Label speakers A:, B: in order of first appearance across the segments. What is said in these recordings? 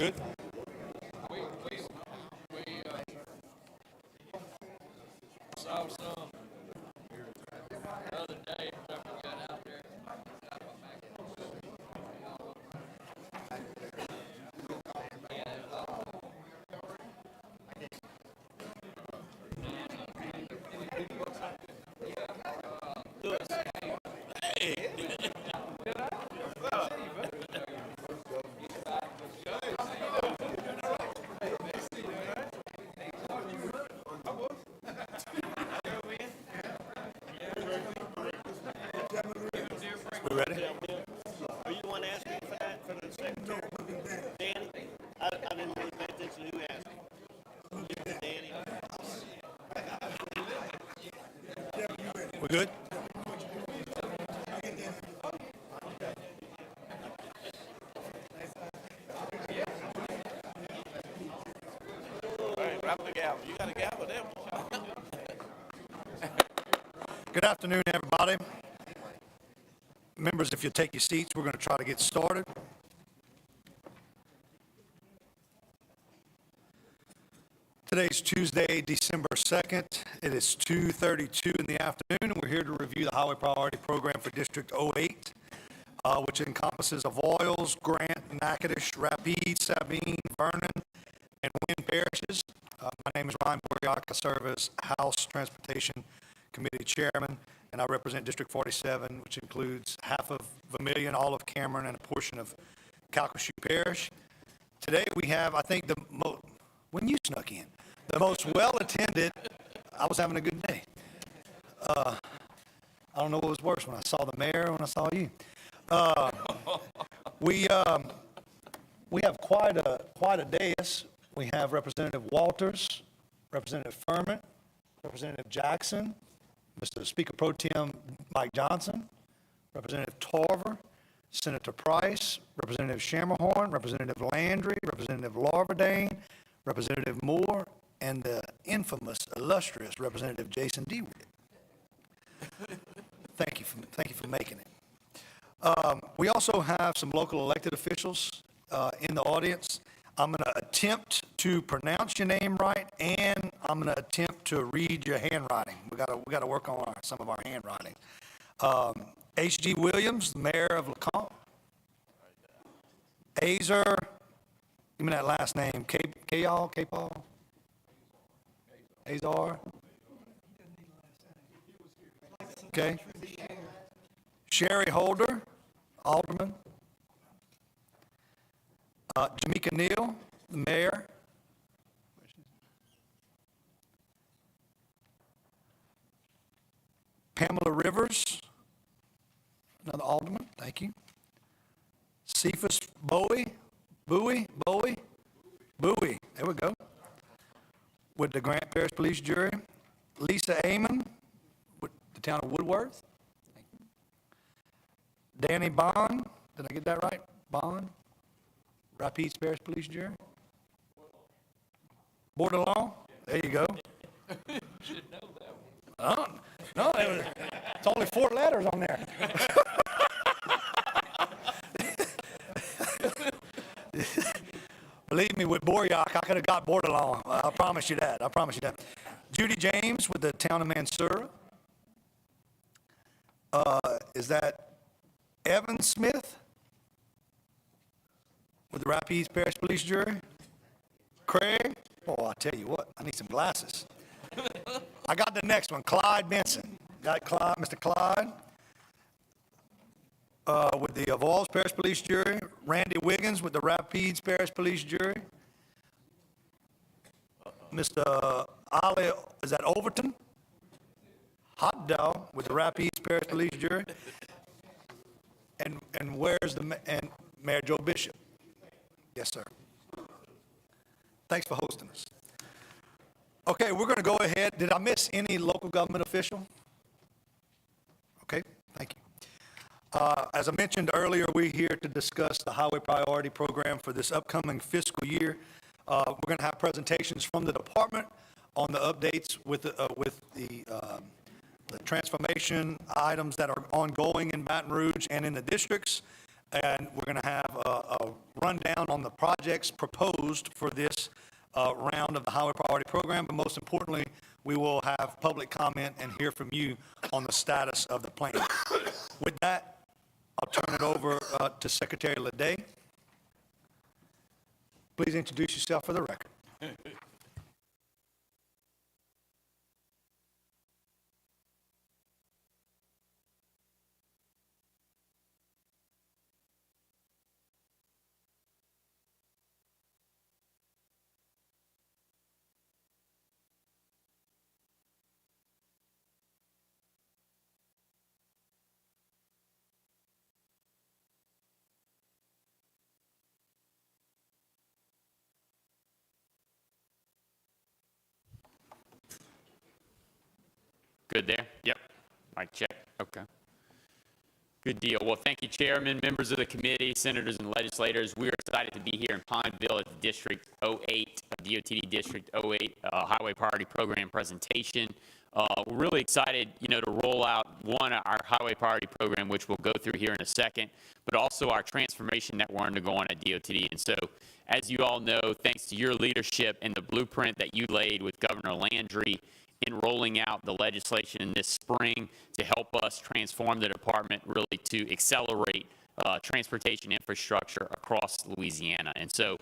A: Good.
B: Saw some the other day after we got out there.
A: We ready?
C: Are you the one asking for that, for the secretary? Danny? I didn't really pay attention to who asked. Danny?
A: We good?
C: All right, grab the gavel. You got a gavel there?
A: Good afternoon, everybody. Members, if you'll take your seats, we're going to try to get started. Today's Tuesday, December 2nd. It is 2:32 in the afternoon, and we're here to review the Highway Priority Program for District 08, which encompasses Avoyelles, Grant, Natchitoches, Rapide, Sabine, Vernon, and Wynn parishes. My name is Ryan Bourriac. I serve as House Transportation Committee Chairman, and I represent District 47, which includes half of Vermilion, all of Cameron, and a portion of Calcasieu Parish. Today we have, I think, when you snuck in, the most well-attended. I was having a good day. I don't know what was worse, when I saw the mayor or when I saw you. We have quite a dais. We have Representative Walters, Representative Furman, Representative Jackson, Mr. Speaker Pro Tem Mike Johnson, Representative Tarver, Senator Price, Representative Shammerhorn, Representative Landry, Representative Larverdane, Representative Moore, and the infamous, illustrious Representative Jason DeWitt. Thank you for making it. We also have some local elected officials in the audience. I'm going to attempt to pronounce your name right, and I'm going to attempt to read your handwriting. We got to work on some of our handwriting. H.G. Williams, Mayor of LeComte. Azer, give me that last name. K-Paul? Azar? Okay. Sherry Holder, Alderman. Jamaica Neal, the Mayor. Pamela Rivers, another Alderman, thank you. Cephas Bowie, there we go, with the Grant Parish Police Jury. Lisa Amon, with the town of Woodworth. Danny Bond, did I get that right? Bond, Rapides Parish Police Jury. Bordelon, there you go.
B: Should know that one.
A: No, it's only 4 letters on there. Believe me, with Bourriac, I could have got Bordelon. I promise you that. Judy James with the town of Mansura. Is that Evan Smith with the Rapides Parish Police Jury? Craig? Oh, I tell you what, I need some glasses. I got the next one, Clyde Benson. Got Clyde, Mr. Clyde. With the Avoyelles Parish Police Jury. Randy Wiggins with the Rapides Parish Police Jury. Mr. Ali, is that Overton? Hot Dog with the Rapides Parish Police Jury. And where's and Mayor Joe Bishop? Yes, sir. Thanks for hosting us. Okay, we're going to go ahead. Did I miss any local government official? Okay, thank you. As I mentioned earlier, we're here to discuss the Highway Priority Program for this upcoming fiscal year. We're going to have presentations from the department on the updates with the transformation items that are ongoing in Baton Rouge and in the districts. And we're going to have a rundown on the projects proposed for this round of the Highway Priority Program, but most importantly, we will have public comment and hear from you on the status of the plan. With that, I'll turn it over to Secretary Leday. Please introduce yourself for the record.
D: Good there? Yep. Mic check. Okay. Good deal. Well, thank you, Chairman, members of the committee, senators, and legislators. We're excited to be here in Pineville at the District 08, DOTD District 08 Highway Priority Program presentation. We're really excited, to roll out, our Highway Priority Program, which we'll go through here in a second, but also our transformation that we're undergoing at DOTD. And so, as you all know, thanks to your leadership and the blueprint that you laid with Governor Landry in rolling out the legislation this spring to help us transform the department really to accelerate transportation infrastructure across Louisiana. And so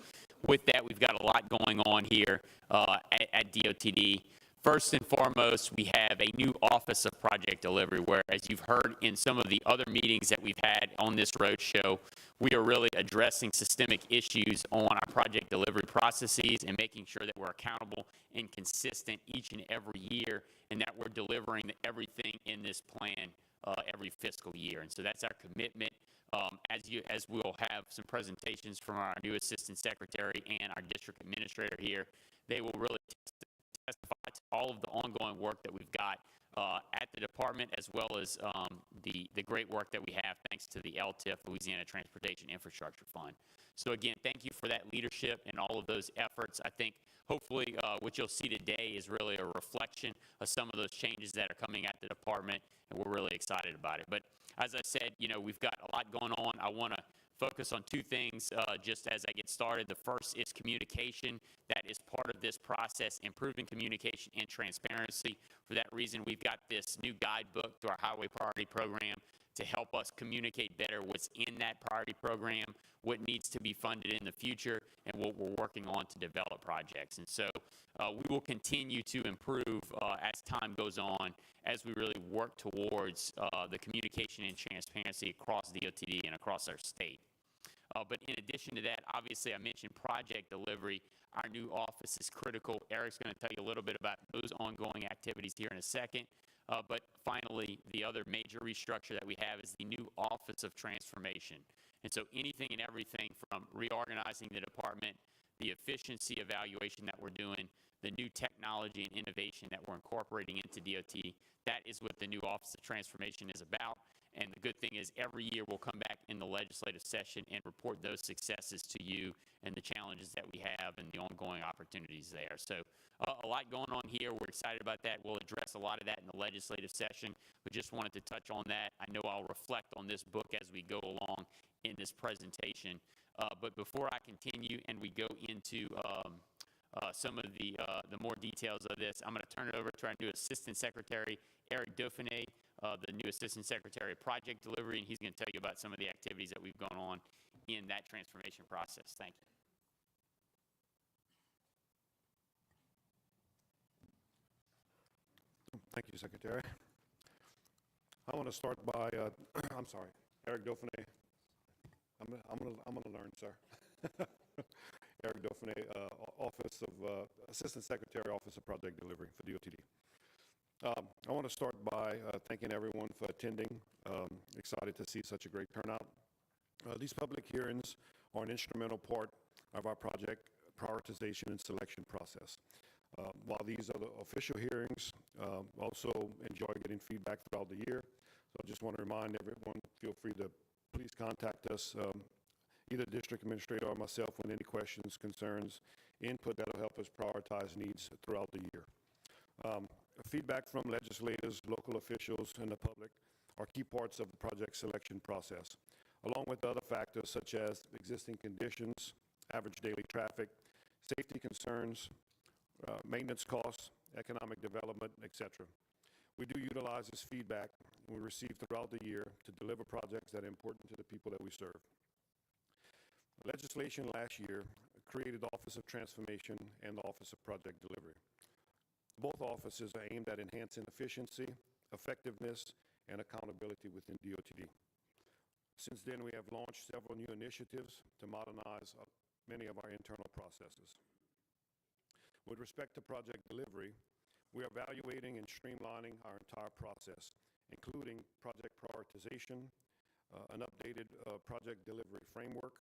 D: with that, we've got a lot going on here at DOTD. First and foremost, we have a new Office of Project Delivery, where, as you've heard in some of the other meetings that we've had on this roadshow, we are really addressing systemic issues on our project delivery processes and making sure that we're accountable and consistent each and every year, and that we're delivering everything in this plan every fiscal year. And so that's our commitment. As we'll have some presentations from our new Assistant Secretary and our District Administrator here, they will really testify to all of the ongoing work that we've got at the department, as well as the great work that we have thanks to the LTIF, Louisiana Transportation Infrastructure Fund. So again, thank you for that leadership and all of those efforts. I think hopefully what you'll see today is really a reflection of some of those changes that are coming at the department, and we're really excited about it. But as I said, we've got a lot going on. I want to focus on two things just as I get started. The first is communication. That is part of this process, improving communication and transparency. For that reason, we've got this new guidebook to our Highway Priority Program to help us communicate better what's in that priority program, what needs to be funded in the future, and what we're working on to develop projects. And so we will continue to improve as time goes on, as we really work towards the communication and transparency across DOTD and across our state. But in addition to that, obviously I mentioned project delivery. Our new office is critical. Eric's going to tell you a little bit about those ongoing activities here in a second. But finally, the other major restructure that we have is the new Office of Transformation. And so anything and everything from reorganizing the department, the efficiency evaluation that we're doing, the new technology and innovation that we're incorporating into DOT, that is what the new Office of Transformation is about. And the good thing is every year we'll come back in the legislative session and report those successes to you and the challenges that we have and the ongoing opportunities there. So a lot going on here. We're excited about that. We'll address a lot of that in the legislative session, but just wanted to touch on that. I know I'll reflect on this book as we go along in this presentation. But before I continue and we go into some of the more details of this, I'm going to turn it over to our new Assistant Secretary, Eric Dauphiné, the new Assistant Secretary of Project Delivery, and he's going to tell you about some of the activities that we've gone on in that transformation process. Thank you.
E: Thank you, Secretary. I want to start by, I'm sorry, Eric Dauphiné. I'm going to learn, sir. Eric Dauphiné, Office of Assistant Secretary, Office of Project Delivery for DOTD. I want to start by thanking everyone for attending. Excited to see such a great turnout. These public hearings are an instrumental part of our project prioritization and selection process. While these are the official hearings, also enjoy getting feedback throughout the year. So I just want to remind everyone, feel free to please contact us, either district administrator or myself, with any questions, concerns, input that will help us prioritize needs throughout the year. Feedback from legislators, local officials, and the public are key parts of the project selection process. along with other factors such as existing conditions, average daily traffic, safety concerns, maintenance costs, economic development, etc. We do utilize this feedback we receive throughout the year to deliver projects that are important to the people that we serve. Legislation last year created the Office of Transformation and the Office of Project Delivery. Both offices are aimed at enhancing efficiency, effectiveness, and accountability within DOTD. Since then, we have launched several new initiatives to modernize many of our internal processes. With respect to project delivery, we are evaluating and streamlining our entire process, including project prioritization, an updated project delivery framework,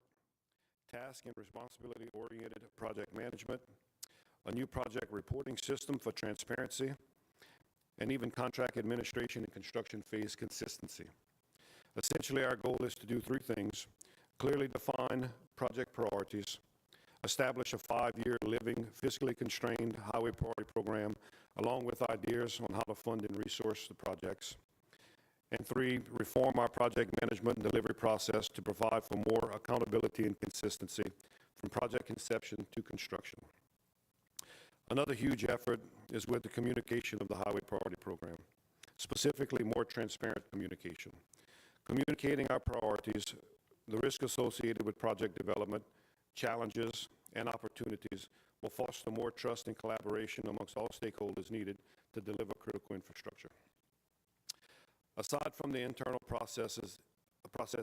E: task and responsibility-oriented project management, a new project reporting system for transparency, and even contract administration and construction phase consistency. Essentially, our goal is to do three things: clearly define project priorities, establish a 5-year living, fiscally constrained highway priority program, along with ideas on how to fund and resource the projects. And 3, reform our project management and delivery process to provide for more accountability and consistency from project conception to construction. Another huge effort is with the communication of the highway priority program, specifically more transparent communication. Communicating our priorities, the risk associated with project development, challenges, and opportunities will foster more trust and collaboration amongst all stakeholders needed to deliver critical infrastructure. Aside from the internal process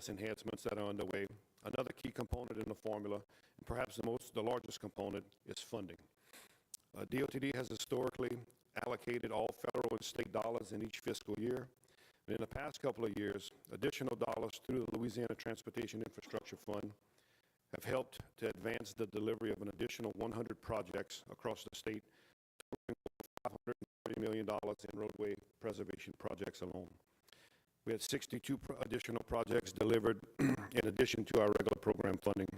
E: enhancements that are underway, another key component in the formula, and perhaps the largest component, is funding. DOTD has historically allocated all federal and state dollars in each fiscal year. And in the past couple of years, additional dollars through the Louisiana Transportation Infrastructure Fund have helped to advance the delivery of an additional 100 projects across the state, totaling $530 million in roadway preservation projects alone. We had 62 additional projects delivered in addition to our regular program funding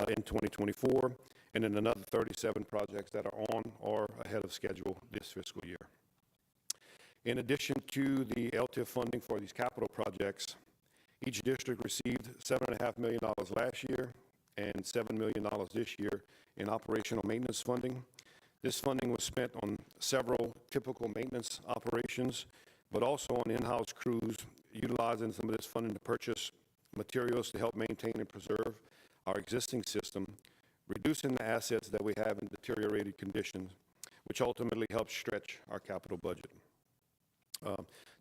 E: in 2024, and then another 37 projects that are on or ahead of schedule this fiscal year. In addition to the LTIF funding for these capital projects, each district received $7.5 million last year and $7 million this year in operational maintenance funding. This funding was spent on several typical maintenance operations, but also on in-house crews, utilizing some of this funding to purchase materials to help maintain and preserve our existing system, reducing the assets that we have in deteriorated conditions, which ultimately helps stretch our capital budget.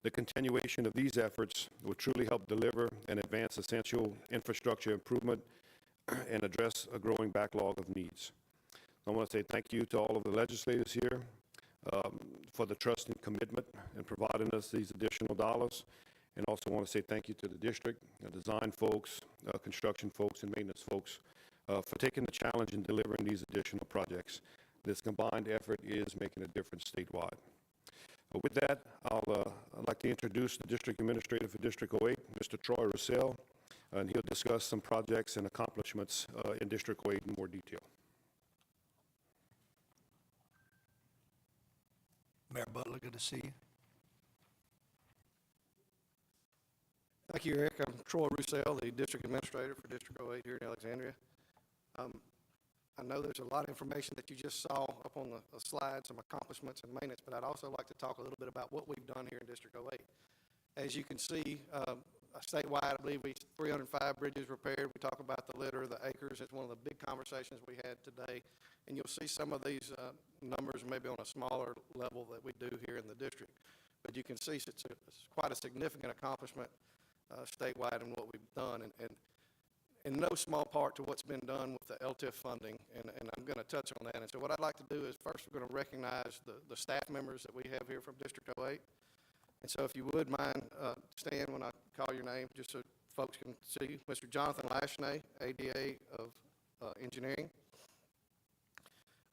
E: The continuation of these efforts will truly help deliver and advance essential infrastructure improvement and address a growing backlog of needs. I want to say thank you to all of the legislators here for the trust and commitment in providing us these additional dollars, and also want to say thank you to the district, design folks, construction folks, and maintenance folks for taking the challenge in delivering these additional projects. This combined effort is making a difference statewide. With that, I'd like to introduce the District Administrator for District 08, Mr. Troy Russell, and he'll discuss some projects and accomplishments in District 08 in more detail.
A: Mayor Butler, good to see you.
B: Thank you, Eric. I'm Troy Russell, the District Administrator for District 08 here in Alexandria. I know there's a lot of information that you just saw up on the slides, some accomplishments and maintenance, but I'd also like to talk a little bit about what we've done here in District 08. As you can see, statewide, I believe we 305 bridges repaired. We talk about the litter, the acres. It's one of the big conversations we had today. And you'll see some of these numbers maybe on a smaller level that we do here in the district. But you can see it's quite a significant accomplishment statewide in what we've done. And in no small part to what's been done with the LTIF funding, and I'm going to touch on that. And so what I'd like to do is first we're going to recognize the staff members that we have here from District 08. And so if you would mind, stand when I call your name, just so folks can see. Mr. Jonathan Lashney, ADA of Engineering.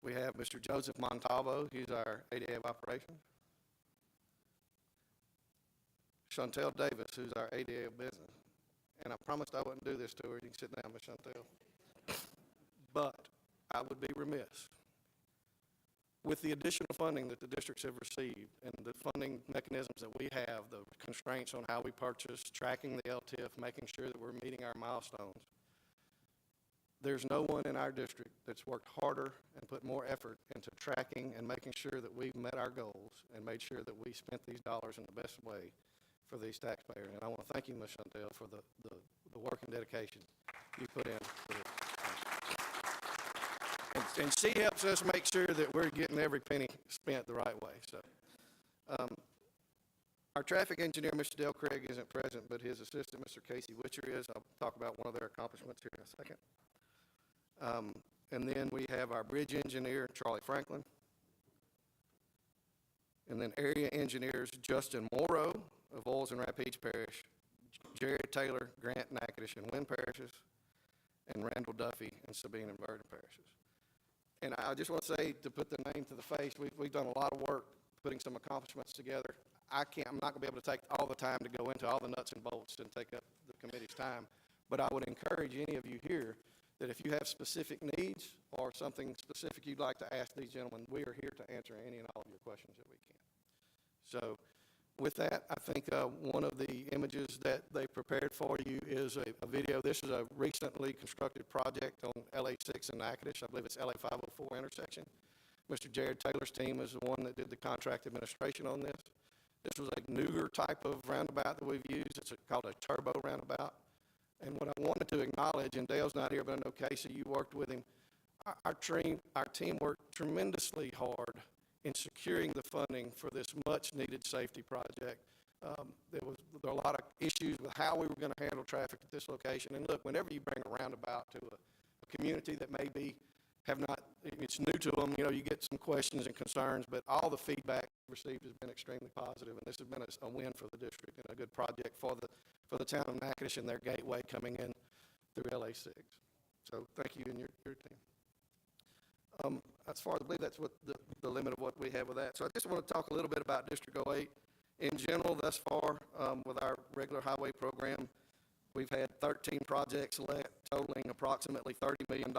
B: We have Mr. Joseph Montalvo, he's our ADA of Operations. Chantel Davis, who's our ADA of Business. And I promised I wouldn't do this to her. You can sit down, Ms. Chantel. But I would be remiss With the additional funding that the districts have received and the funding mechanisms that we have, the constraints on how we purchase, tracking the LTIF, making sure that we're meeting our milestones, there's no one in our district that's worked harder and put more effort into tracking and making sure that we've met our goals and made sure that we spent these dollars in the best way for these taxpayers. And I want to thank you, Ms. Chantel, for the work and dedication you put in for this. And she helps us make sure that we're getting every penny spent the right way. So, our traffic engineer, Mr. Dale Craig, isn't present, but his assistant, Mr. Casey Witcher, is. I'll talk about one of their accomplishments here in a second. And then we have our bridge engineer, Charlie Franklin. And then area engineers, Justin Morrow of Oils and Rapides Parish, Jared Taylor, Grant, Natchitoches, and Wynn parishes, and Randall Duffy and Sabine and Verdon parishes. And I just want to say, to put the name to the face, we've done a lot of work putting some accomplishments together. I'm not going to be able to take all the time to go into all the nuts and bolts and take up the committee's time, but I would encourage any of you here that if you have specific needs or something specific you'd like to ask these gentlemen, we are here to answer any and all of your questions that we can. So with that, I think one of the images that they prepared for you is a video. This is a recently constructed project on LA6 in Natchitoches. I believe it's LA 504 intersection. Mr. Jared Taylor's team is the one that did the contract administration on this. This was a Nuger type of roundabout that we've used. It's called a turbo roundabout. And what I wanted to acknowledge, and Dale's not here, but I know Casey, you worked with him. Our team worked tremendously hard in securing the funding for this much-needed safety project. There were a lot of issues with how we were going to handle traffic at this location. And look, whenever you bring a roundabout to a community that maybe it's new to them, you get some questions and concerns, but all the feedback received has been extremely positive, and this has been a win for the district and a good project for the town of Natchitoches and their gateway coming in through LA6. So thank you and your team. As far as I believe that's what the limit of what we have with that. So I just want to talk a little bit about District 08. In general, thus far, with our regular highway program, we've had 13 projects let, totaling approximately $30 million.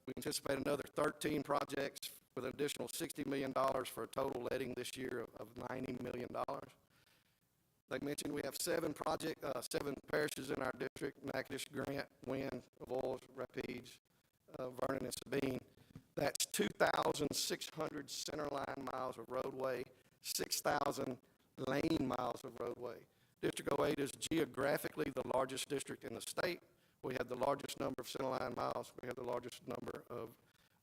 B: We anticipate another 13 projects with an additional $60 million for a total letting this year of $90 million. Like mentioned, we have seven parishes in our district: Natchitoches, Grant, Wynn, Avoyelles, Rapides, Vernon, and Sabine. That's 2,600 centerline miles of roadway, 6,000 lane miles of roadway. District 08 is geographically the largest district in the state. We have the largest number of centerline miles. We have the largest number of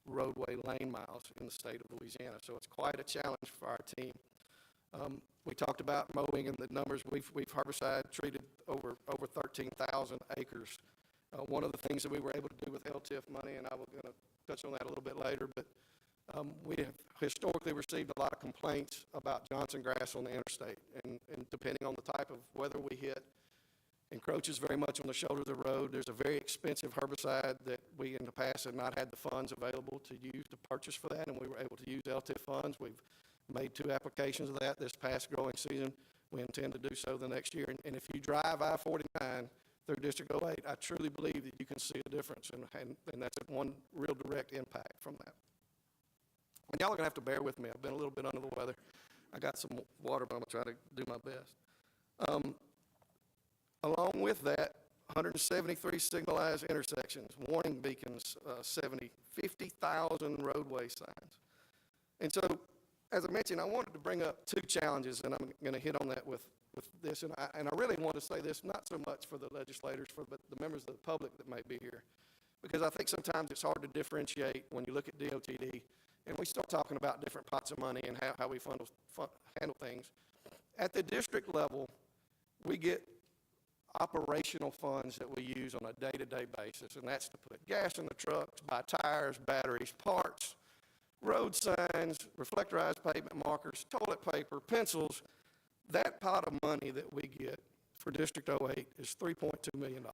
B: roadway lane miles in the state of Louisiana. So it's quite a challenge for our team. We talked about mowing and the numbers. We've herbicide treated over 13,000 acres. One of the things that we were able to do with LTIF money, and I was going to touch on that a little bit later, but we have historically received a lot of complaints about Johnson grass on the interstate, and depending on the type of weather we hit, encroaches very much on the shoulder of the road. There's a very expensive herbicide that we in the past have not had the funds available to use to purchase for that, and we were able to use LTIF funds. We've made 2 applications of that this past growing season. We intend to do so the next year. And if you drive I-49 through District 08, I truly believe that you can see a difference, and that's one real direct impact from that. And y'all are going to have to bear with me. I've been a little bit under the weather. I got some water, but I'm going to try to do my best. Along with that, 173 signalized intersections, warning beacons, 50,000 roadway signs. And so, as I mentioned, I wanted to bring up 2 challenges, and I'm going to hit on that with this. And I really want to say this, not so much for the legislators, but the members of the public that may be here, because I think sometimes it's hard to differentiate when you look at DOTD, and we start talking about different pots of money and how we handle things. At the district level, we get operational funds that we use on a day-to-day basis, and that's to put gas in the trucks, buy tires, batteries, parts, road signs, reflectorized pavement markers, toilet paper, pencils. That pot of money that we get for District 08 is $3.2 million.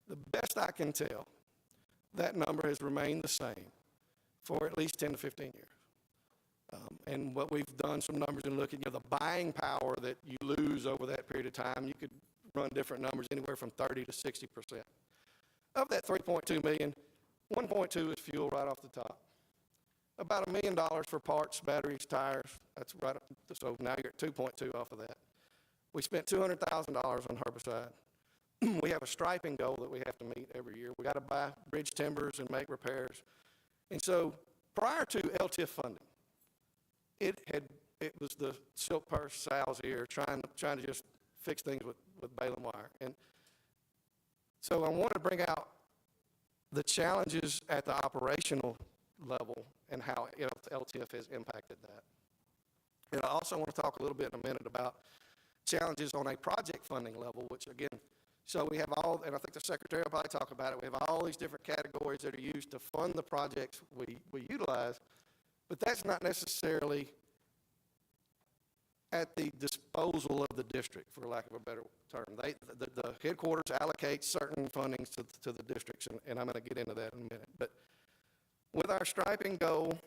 B: The best I can tell, that number has remained the same for at least 10 to 15 years. And what we've done some numbers and looking at the buying power that you lose over that period of time, you could run different numbers anywhere from 30 to 60%. Of that $3.2 million, 1.2 is fuel right off the top. about $1 million for parts, batteries, tires. That's right up, so now you're at 2.2 off of that. We spent $200,000 on herbicide. We have a striping goal that we have to meet every year. We got to buy bridge timbers and make repairs. And so prior to LTIF funding, it was the silk purse Sal's ear trying to just fix things with baling wire. And so I want to bring out the challenges at the operational level and how LTIF has impacted that. And I also want to talk a little bit in a minute about challenges on a project funding level, which again, so we have all, and I think the secretary will probably talk about it, we have all these different categories that are used to fund the projects we utilize, but that's not necessarily at the disposal of the district, for lack of a better term. The headquarters allocates certain fundings to the districts, and I'm going to get into that in a minute. But with our striping goal,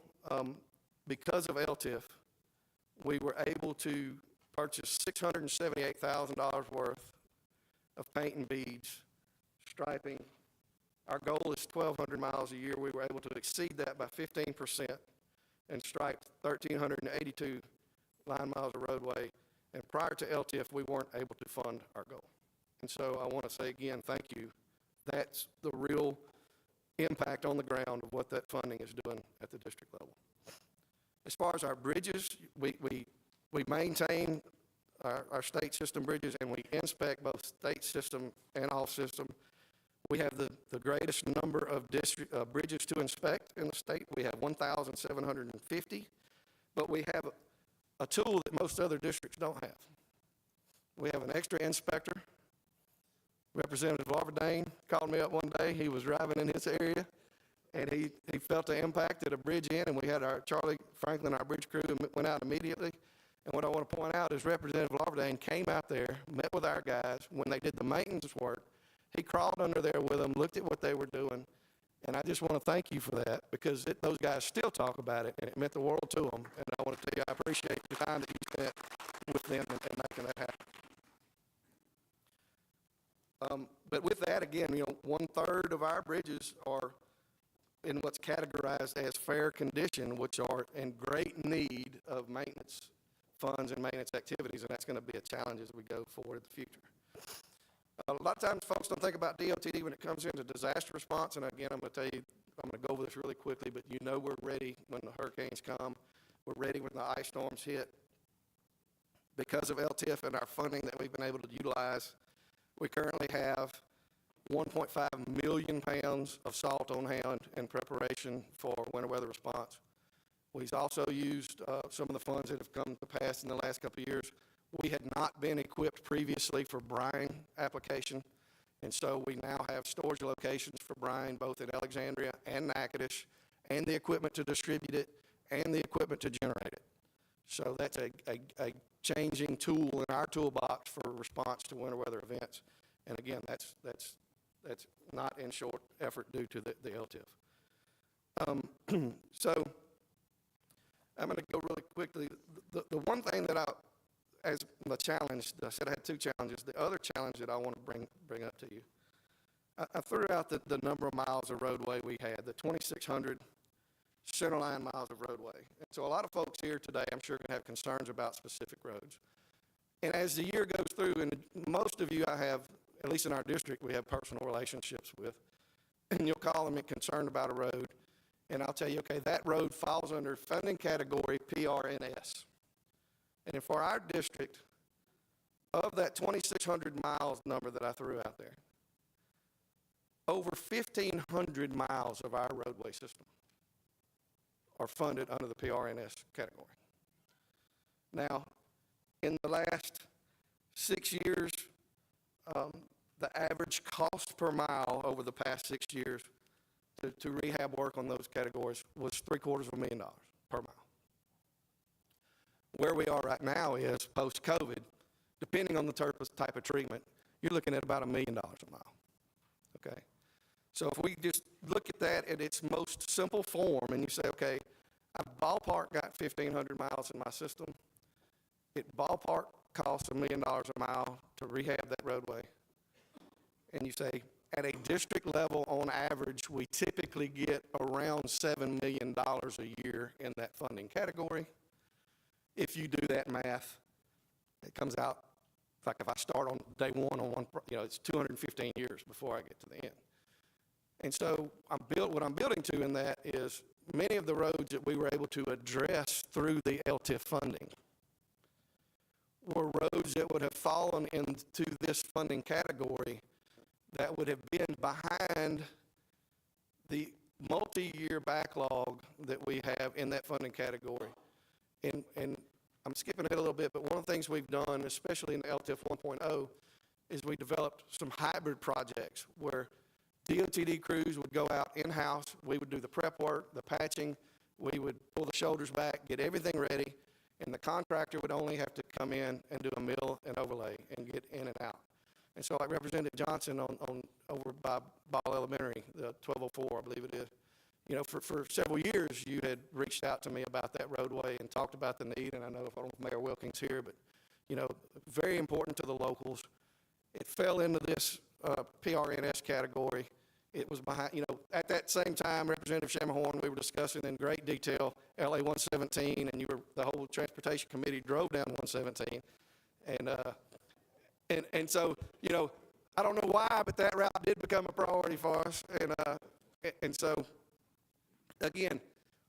B: because of LTIF, we were able to purchase $678,000 worth of paint and beads, striping. Our goal is 1,200 miles a year. We were able to exceed that by 15% and striped 1,382 line miles of roadway. And prior to LTIF, we weren't able to fund our goal. And so I want to say again, thank you. That's the real impact on the ground of what that funding is doing at the district level. As far as our bridges, we maintain our state system bridges, and we inspect both state system and off system. We have the greatest number of bridges to inspect in the state. We have 1,750, but we have a tool that most other districts don't have. We have an extra inspector. Representative Larverdane called me up one day. He was driving in his area, and he felt the impact at a bridge in, and we had our Charlie Franklin, our bridge crew, went out immediately. And what I want to point out is Representative Larverdane came out there, met with our guys. When they did the maintenance work, he crawled under there with them, looked at what they were doing, and I just want to thank you for that, because those guys still talk about it, and it meant the world to them. And I want to tell you, I appreciate the time that you spent with them and making that happen. But with that, again, 1/3 of our bridges are in what's categorized as fair condition, which are in great need of maintenance funds and maintenance activities, and that's going to be a challenge as we go forward in the future. A lot of times folks don't think about DOTD when it comes into disaster response, and again, I'm going to tell you, I'm going to go over this really quickly, but we're ready when the hurricanes come. We're ready when the ice storms hit. Because of LTIF and our funding that we've been able to utilize, we currently have 1.5 million pounds of salt on hand in preparation for winter weather response. We've also used some of the funds that have come to pass in the last couple of years. We had not been equipped previously for brine application, and so we now have storage locations for brine both in Alexandria and Natchitoches, and the equipment to distribute it, and the equipment to generate it. So that's a changing tool in our toolbox for response to winter weather events. And again, that's not in short effort due to the LTIF. So I'm going to go really quickly. The one thing that as the challenge, I said I had two challenges. The other challenge that I want to bring up to you, I threw out the number of miles of roadway we had, the 2,600 centerline miles of roadway. And so a lot of folks here today, I'm sure, are going to have concerns about specific roads. And as the year goes through, and most of you I have, at least in our district, we have personal relationships with, and you'll call them and concerned about a road, and I'll tell you, okay, that road falls under funding category PRNS. And for our district, of that 2,600 miles number that I threw out there, over 1,500 miles of our roadway system are funded under the PRNS category. Now, in the last 6 years, the average cost per mile over the past 6 years to rehab work on those categories was $750,000 per mile. Where we are right now is post-COVID, depending on the type of treatment, you're looking at about $1 million a mile, okay? So if we just look at that at its most simple form and you say, okay, I ballpark got 1,500 miles in my system, it ballpark costs $1 million a mile to rehab that roadway. And you say, at a district level, on average, we typically get around $7 million a year in that funding category. If you do that math, it comes out, like if I start on day one on one, it's 215 years before I get to the end. And so what I'm building to in that is many of the roads that we were able to address through the LTIF funding were roads that would have fallen into this funding category that would have been behind the multi-year backlog that we have in that funding category. And I'm skipping ahead a little bit, but one of the things we've done, especially in the LTIF 1.0, is we developed some hybrid projects where DOTD crews would go out in-house, we would do the prep work, the patching, we would pull the shoulders back, get everything ready, and the contractor would only have to come in and do a mill and overlay and get in and out. And so like Representative Johnson over by Ball Elementary, the 1204, I believe it is, for several years, you had reached out to me about that roadway and talked about the need, and I don't know if Mayor Wilkins here, but, very important to the locals. It fell into this PRNS category. It was behind, at that same time, Representative Shamahorn, we were discussing in great detail LA 117, and the whole Transportation Committee drove down 117. And so, I don't know why, but that route did become a priority for us. And so, again,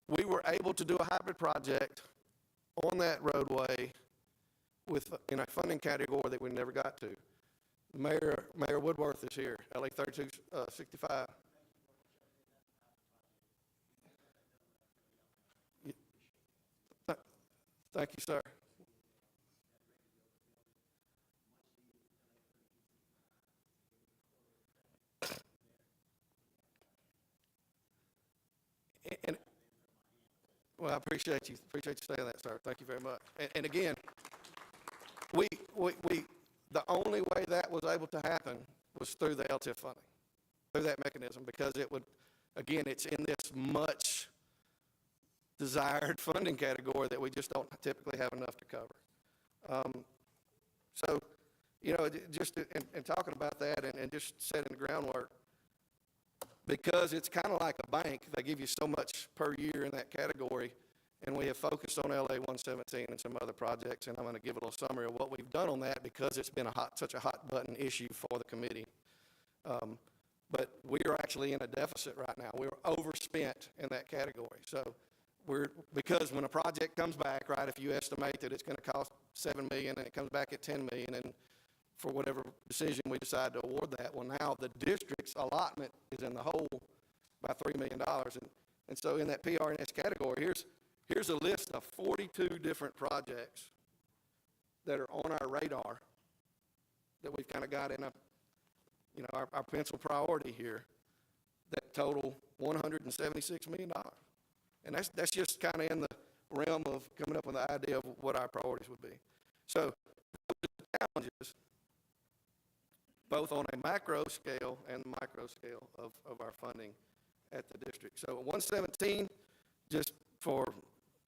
B: we were able to do a hybrid project on that roadway in a funding category that we never got to. Mayor Woodworth is here, LA 3265. Thank you, sir. Well, I appreciate you saying that, sir. Thank you very much. And again, the only way that was able to happen was through the LTIF funding, through that mechanism, because it's in this much desired funding category that we just don't typically have enough to cover. So, just in talking about that and just setting the groundwork, because it's kind of like a bank, they give you so much per year in that category, and we have focused on LA 117 and some other projects, and I'm going to give a little summary of what we've done on that because it's been such a hot button issue for the committee. But we are actually in a deficit right now. We're overspent in that category. So because when a project comes back, right, if you estimate that it's going to cost $7 million and it comes back at $10 million, and for whatever decision we decide to award that, well, now the district's allotment is in the hole by $3 million. And so in that PRNS category, here's a list of 42 different projects that are on our radar that we've kind of got in our pencil priority here that total $176 million. And that's just kind of in the realm of coming up with the idea of what our priorities would be. So the challenges, both on a macro scale and micro scale of our funding at the district. So 117, just for,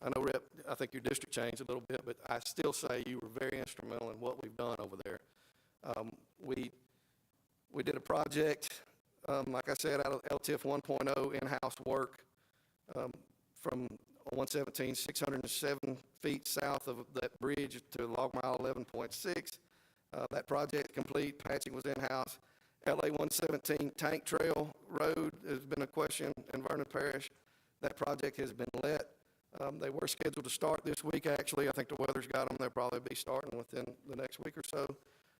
B: I know, Rep, I think your district changed a little bit, but I still say you were very instrumental in what we've done over there. We did a project, like I said, out of LTIF 1.0 in-house work from 117, 607 feet south of that bridge to log mile 11.6. That project complete, patching was in-house. LA 117 Tank Trail Road has been a question in Vernon Parish. That project has been let. They were scheduled to start this week, actually. I think the weather's got them. They'll probably be starting within the next week or so.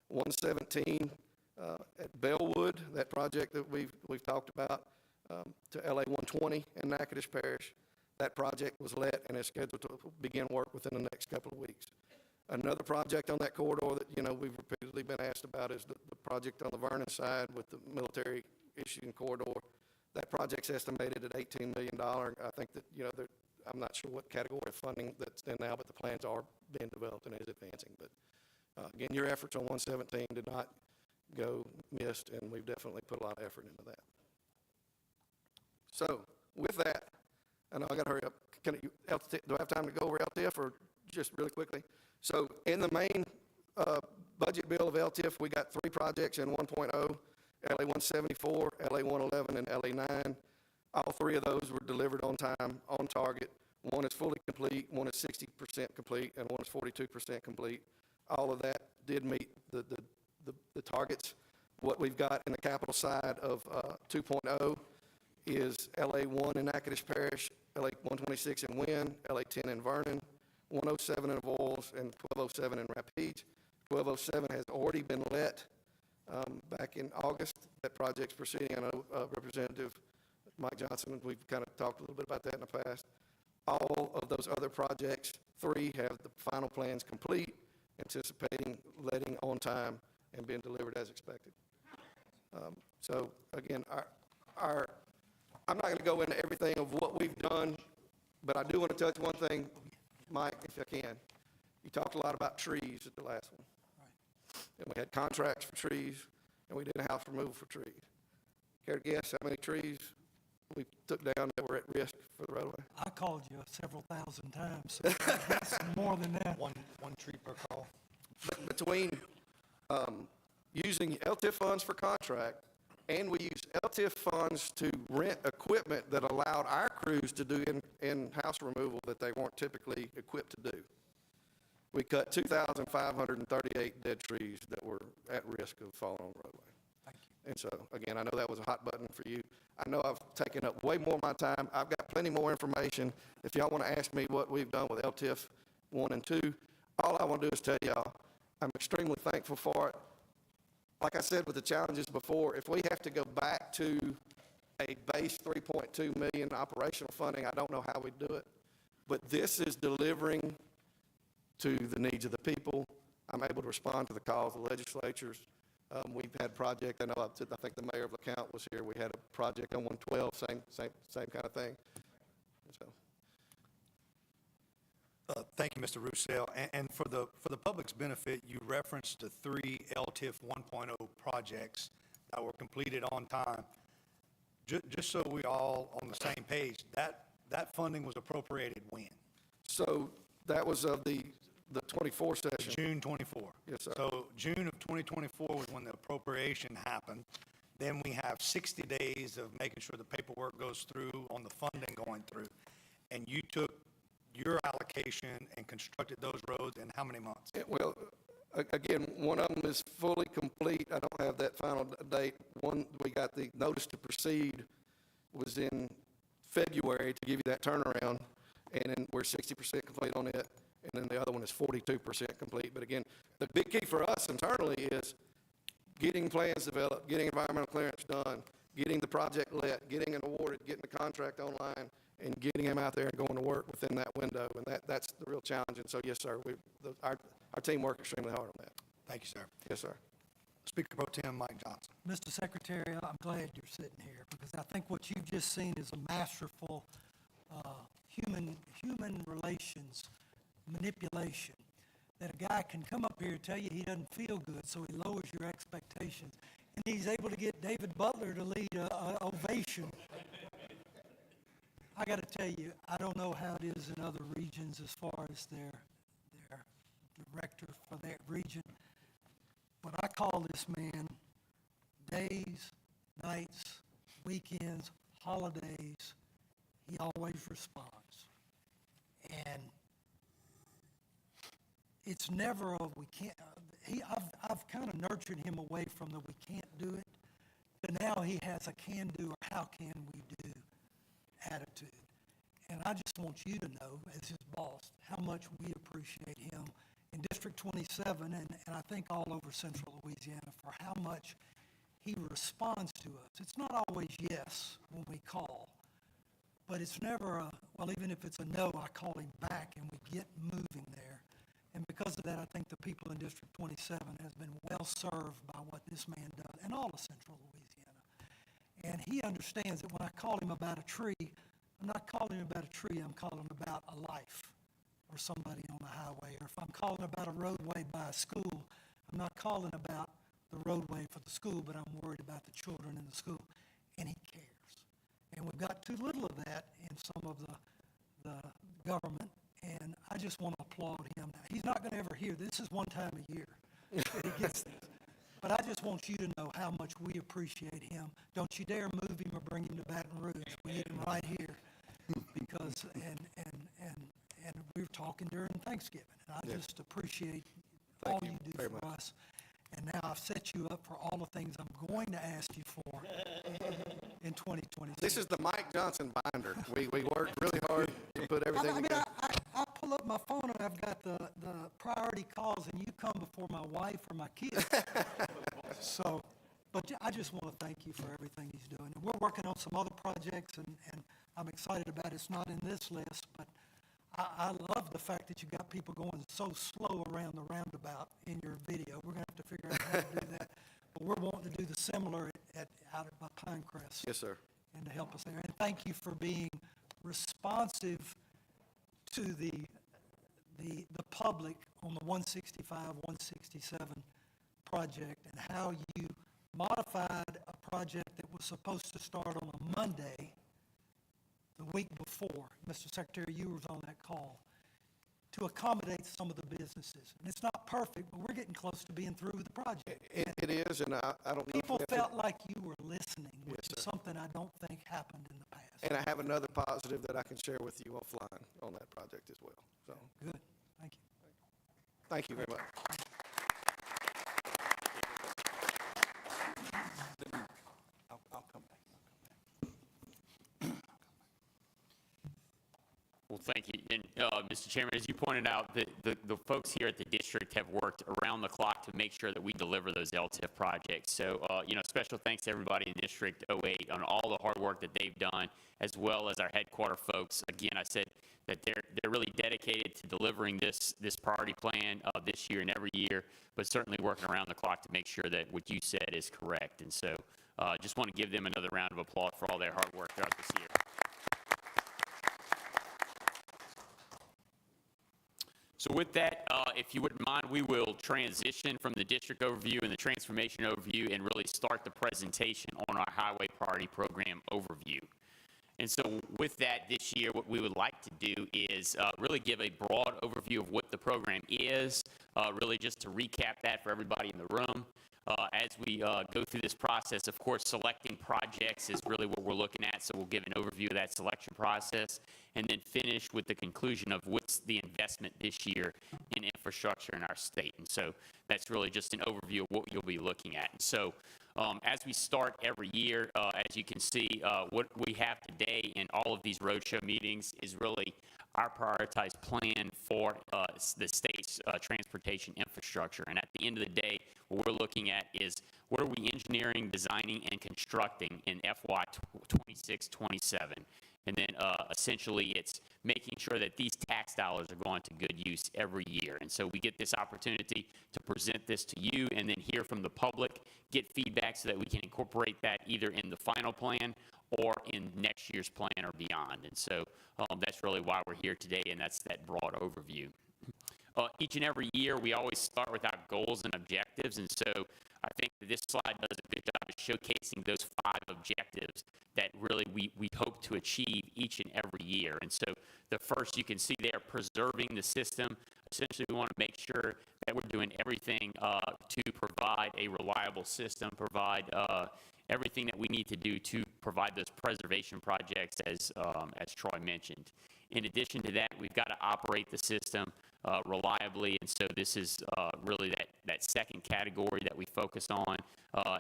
B: 117 at Bellwood, that project that we've talked about, to LA 120 in Natchitoches Parish. That project was let and is scheduled to begin work within the next couple of weeks. Another project on that corridor that, we've repeatedly been asked about is the project on the Vernon side with the military issuing corridor. That project's estimated at $18 million. I think that, I'm not sure what category of funding that's in now, but the plans are being developed and is advancing. But again, your efforts on 117 did not go missed, and we've definitely put a lot of effort into that. So with that, I know I got to hurry up. Do I have time to go over LTIF or just really quickly? So in the main budget bill of LTIF, we got 3 projects in 1.0. LA 174, LA 111, and LA 9. All three of those were delivered on time, on target. One is fully complete, one is 60% complete, and one is 42% complete. All of that did meet the targets. What we've got in the capital side of 2.0 is LA 1 in Natchitoches Parish, LA 126 in Wynn, LA 10 in Vernon, 107 in Avoyelles, and 1207 in Rapides. 1207 has already been let back in August. That project's proceeding. I know Representative Mike Johnson, we've kind of talked a little bit about that in the past. All of those other projects, 3 have the final plans complete, anticipating letting on time and being delivered as expected. So again, I'm not going to go into everything of what we've done, but I do want to touch one thing, Mike, if I can. You talked a lot about trees at the last one. And we had contracts for trees, and we did a house removal for trees. Care to guess how many trees we took down that were at risk for the roadway?
F: I called you several thousand times, so that's more than that.
A: One tree per call.
B: Between using LTIF funds for contract, and we used LTIF funds to rent equipment that allowed our crews to do in-house removal that they weren't typically equipped to do. We cut 2,538 dead trees that were at risk of falling on the roadway.
F: Thank you.
B: And so, again, I know that was a hot button for you. I know I've taken up way more of my time. I've got plenty more information. If y'all want to ask me what we've done with LTIF 1 and 2, all I want to do is tell y'all I'm extremely thankful for it. Like I said with the challenges before, if we have to go back to a base 3.2 million operational funding, I don't know how we'd do it. But this is delivering to the needs of the people. I'm able to respond to the calls of the legislatures. We've had project, I know, I think the mayor of LeCount was here. We had a project on 112, same kind of thing. So.
A: Thank you, Mr. Roussel. And for the public's benefit, you referenced the 3 LTIF 1.0 projects that were completed on time. Just so we all on the same page, that funding was appropriated when?
B: So that was of the 24 session.
A: June 24.
B: Yes, sir.
A: So June of 2024 was when the appropriation happened. Then we have 60 days of making sure the paperwork goes through on the funding going through. And you took your allocation and constructed those roads in how many months?
B: Well, again, one of them is fully complete. I don't have that final date. One, we got the notice to proceed was in February to give you that turnaround, and then we're 60% complete on it, and then the other one is 42% complete. But again, the big key for us internally is getting plans developed, getting environmental clearance done, getting the project let, getting it awarded, getting the contract online, and getting them out there and going to work within that window. And that's the real challenge. And so, yes, sir, our team worked extremely hard on that.
A: Thank you, sir.
B: Yes, sir.
A: Speaker Pro Tem Mike Johnson.
F: Mr. Secretary, I'm glad you're sitting here because I think what you've just seen is a masterful human relations manipulation. That a guy can come up here and tell you he doesn't feel good, so he lowers your expectations. And he's able to get David Butler to lead an ovation. I got to tell you, I don't know how it is in other regions as far as their director for that region, but I call this man days, nights, weekends, holidays. He always responds. And it's never a we can't, I've kind of nurtured him away from the we can't do it, but now he has a can do or how can we do attitude. And I just want you to know, as his boss, how much we appreciate him in District 27 and I think all over central Louisiana for how much he responds to us. It's not always yes when we call, but it's never a, well, even if it's a no, I call him back and we get moving there. And because of that, I think the people in District 27 has been well served by what this man does and all of central Louisiana. And he understands that when I call him about a tree, I'm not calling him about a tree, I'm calling about a life or somebody on the highway. Or if I'm calling about a roadway by a school, I'm not calling about the roadway for the school, but I'm worried about the children in the school. And he cares. And we've got too little of that in some of the government. And I just want to applaud him. Now, he's not going to ever hear this is one time a year that he gets this. But I just want you to know how much we appreciate him. Don't you dare move him or bring him to Baton Rouge. We need him right here. Because, and we were talking during Thanksgiving, and I just appreciate all you do
B: very
F: for
B: much.
F: us. And now I've set you up for all the things I'm going to ask you for in 2026.
B: This is the Mike Johnson binder. We worked really hard to put everything together.
F: I pull up my phone and I've got the priority calls, and you come before my wife or my kids. So, but I just want to thank you for everything he's doing. And we're working on some other projects, and I'm excited about it. It's not in this list, but I love the fact that you got people going so slow around the roundabout in your video. We're going to have to figure out how to do that. But we're wanting to do the similar out at Pinecrest.
B: Yes, sir.
F: And to help us there. And thank you for being responsive to the public on the 165, 167 project, and how you modified a project that was supposed to start on a Monday the week before. Mr. Secretary, you was on that call to accommodate some of the businesses. And it's not perfect, but we're getting close to being through with the project.
B: It is, and I don't know. if
F: People
B: we have to-
F: felt like you were listening, which
B: Yes,
F: is
B: sir.
F: something I don't think happened in the past.
B: And I have another positive that I can share with you offline on that project as well. So,
F: Good, thank you.
B: thank you very much.
A: I'll come back.
D: Well, thank you. And, Mr. Chairman, as you pointed out, the folks here at the district have worked around the clock to make sure that we deliver those LTIF projects. So, special thanks to everybody in District 08 on all the hard work that they've done, as well as our headquarter folks. Again, I said that they're really dedicated to delivering this priority plan this year and every year, but certainly working around the clock to make sure that what you said is correct. And so, just want to give them another round of applause for all their hard work throughout this year. So with that, if you wouldn't mind, we will transition from the district overview and the transformation overview and really start the presentation on our highway priority program overview. And so with that, this year, what we would like to do is really give a broad overview of what the program is, really just to recap that for everybody in the room. As we go through this process, of course, selecting projects is really what we're looking at, so we'll give an overview of that selection process, and then finish with the conclusion of what's the investment this year in infrastructure in our state. And so that's really just an overview of what you'll be looking at. And so as we start every year, as you can see, what we have today in all of these roadshow meetings is really our prioritized plan for the state's transportation infrastructure. And at the end of the day, what we're looking at is what are we engineering, designing, and constructing in FY 26-27. And then essentially it's making sure that these tax dollars are going to good use every year. And so we get this opportunity to present this to you and then hear from the public, get feedback so that we can incorporate that either in the final plan or in next year's plan or beyond. And so that's really why we're here today, and that's that broad overview. Each and every year, we always start with our goals and objectives, and so I think that this slide does a good job of showcasing those 5 objectives that really we hope to achieve each and every year. And so the first, you can see there, preserving the system. Essentially, we want to make sure that we're doing everything to provide a reliable system, provide everything that we need to do to provide those preservation projects, as Troy mentioned. In addition to that, we've got to operate the system reliably, and so this is really that second category that we focus on.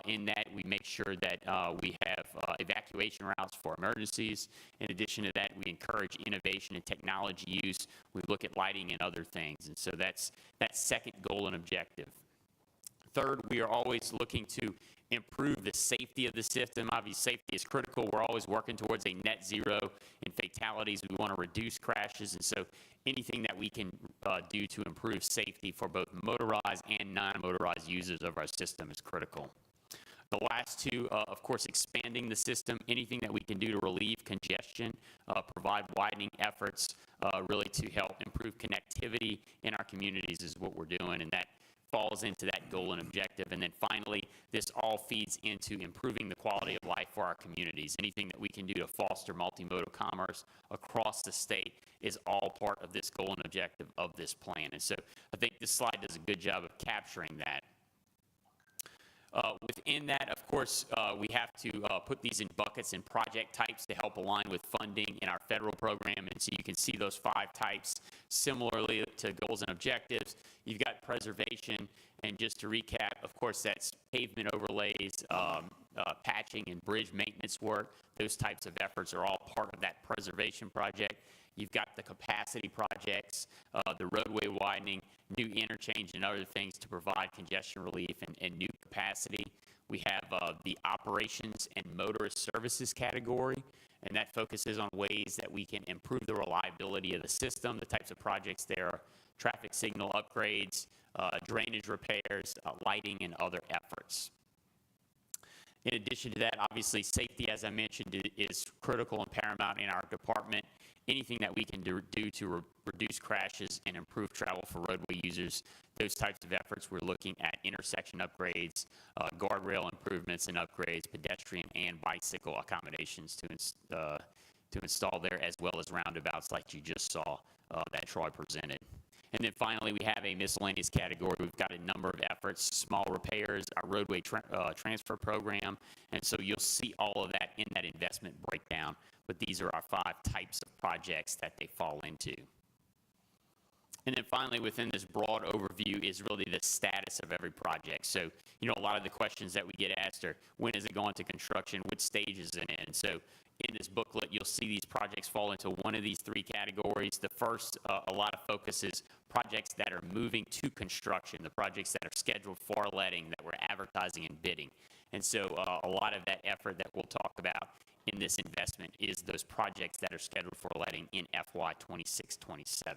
D: In that, we make sure that we have evacuation routes for emergencies. In addition to that, we encourage innovation and technology use. We look at lighting and other things, and so that's that second goal and objective. Third, we are always looking to improve the safety of the system. Obviously, safety is critical. We're always working towards a net zero in fatalities. We want to reduce crashes, and so anything that we can do to improve safety for both motorized and non-motorized users of our system is critical. The last 2, of course, expanding the system. Anything that we can do to relieve congestion, provide widening efforts, really to help improve connectivity in our communities is what we're doing, and that falls into that goal and objective. And then finally, this all feeds into improving the quality of life for our communities. Anything that we can do to foster multimodal commerce across the state is all part of this goal and objective of this plan. And so I think this slide does a good job of capturing that. Within that, of course, we have to put these in buckets and project types to help align with funding in our federal program. And so you can see those 5 types. Similarly to goals and objectives, you've got preservation. And just to recap, of course, that's pavement overlays, patching and bridge maintenance work. Those types of efforts are all part of that preservation project. You've got the capacity projects, the roadway widening, new interchange and other things to provide congestion relief and new capacity. We have the operations and motorist services category, and that focuses on ways that we can improve the reliability of the system. The types of projects there are traffic signal upgrades, drainage repairs, lighting, and other efforts. In addition to that, obviously, safety, as I mentioned, is critical and paramount in our department. Anything that we can do to reduce crashes and improve travel for roadway users, those types of efforts, we're looking at intersection upgrades, guardrail improvements and upgrades, pedestrian and bicycle accommodations to install there, as well as roundabouts like you just saw that Troy presented. And then finally, we have a miscellaneous category. We've got a number of efforts, small repairs, our roadway transfer program, and so you'll see all of that in that investment breakdown, but these are our 5 types of projects that they fall into. And then finally, within this broad overview is really the status of every project. So, you know, a lot of the questions that we get asked are, when is it going to construction? What stage is it in? So in this booklet, you'll see these projects fall into one of these 3 categories. The first, a lot of focus is projects that are moving to construction, the projects that are scheduled for letting, that we're advertising and bidding. And so a lot of that effort that we'll talk about in this investment is those projects that are scheduled for letting in FY 26-27.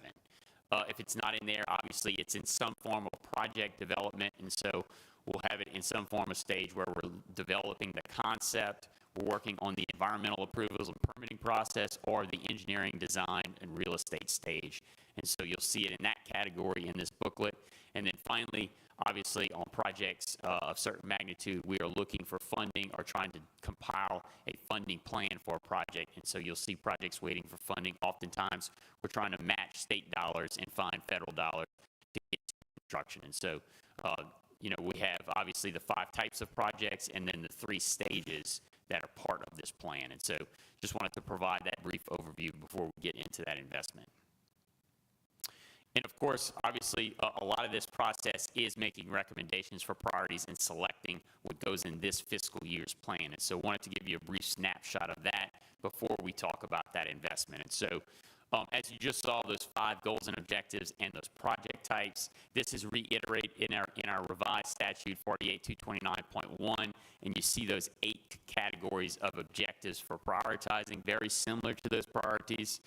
D: If it's not in there, obviously it's in some form of project development, and so we'll have it in some form of stage where we're developing the concept, we're working on the environmental approvals and permitting process, or the engineering, design, and real estate stage. And so you'll see it in that category in this booklet. And then finally, obviously on projects of certain magnitude, we are looking for funding or trying to compile a funding plan for a project. And so you'll see projects waiting for funding. Oftentimes, we're trying to match state dollars and find federal dollars to get to construction. And so, you know, we have obviously the 5 types of projects and then the 3 stages that are part of this plan. And so just wanted to provide that brief overview before we get into that investment. And of course, obviously, a lot of this process is making recommendations for priorities and selecting what goes in this fiscal year's plan. And so wanted to give you a brief snapshot of that before we talk about that investment. And so as you just saw, those 5 goals and objectives and those project types, this is reiterated in our revised statute 48229.1, and you see those 8 categories of objectives for prioritizing, very similar to those priorities.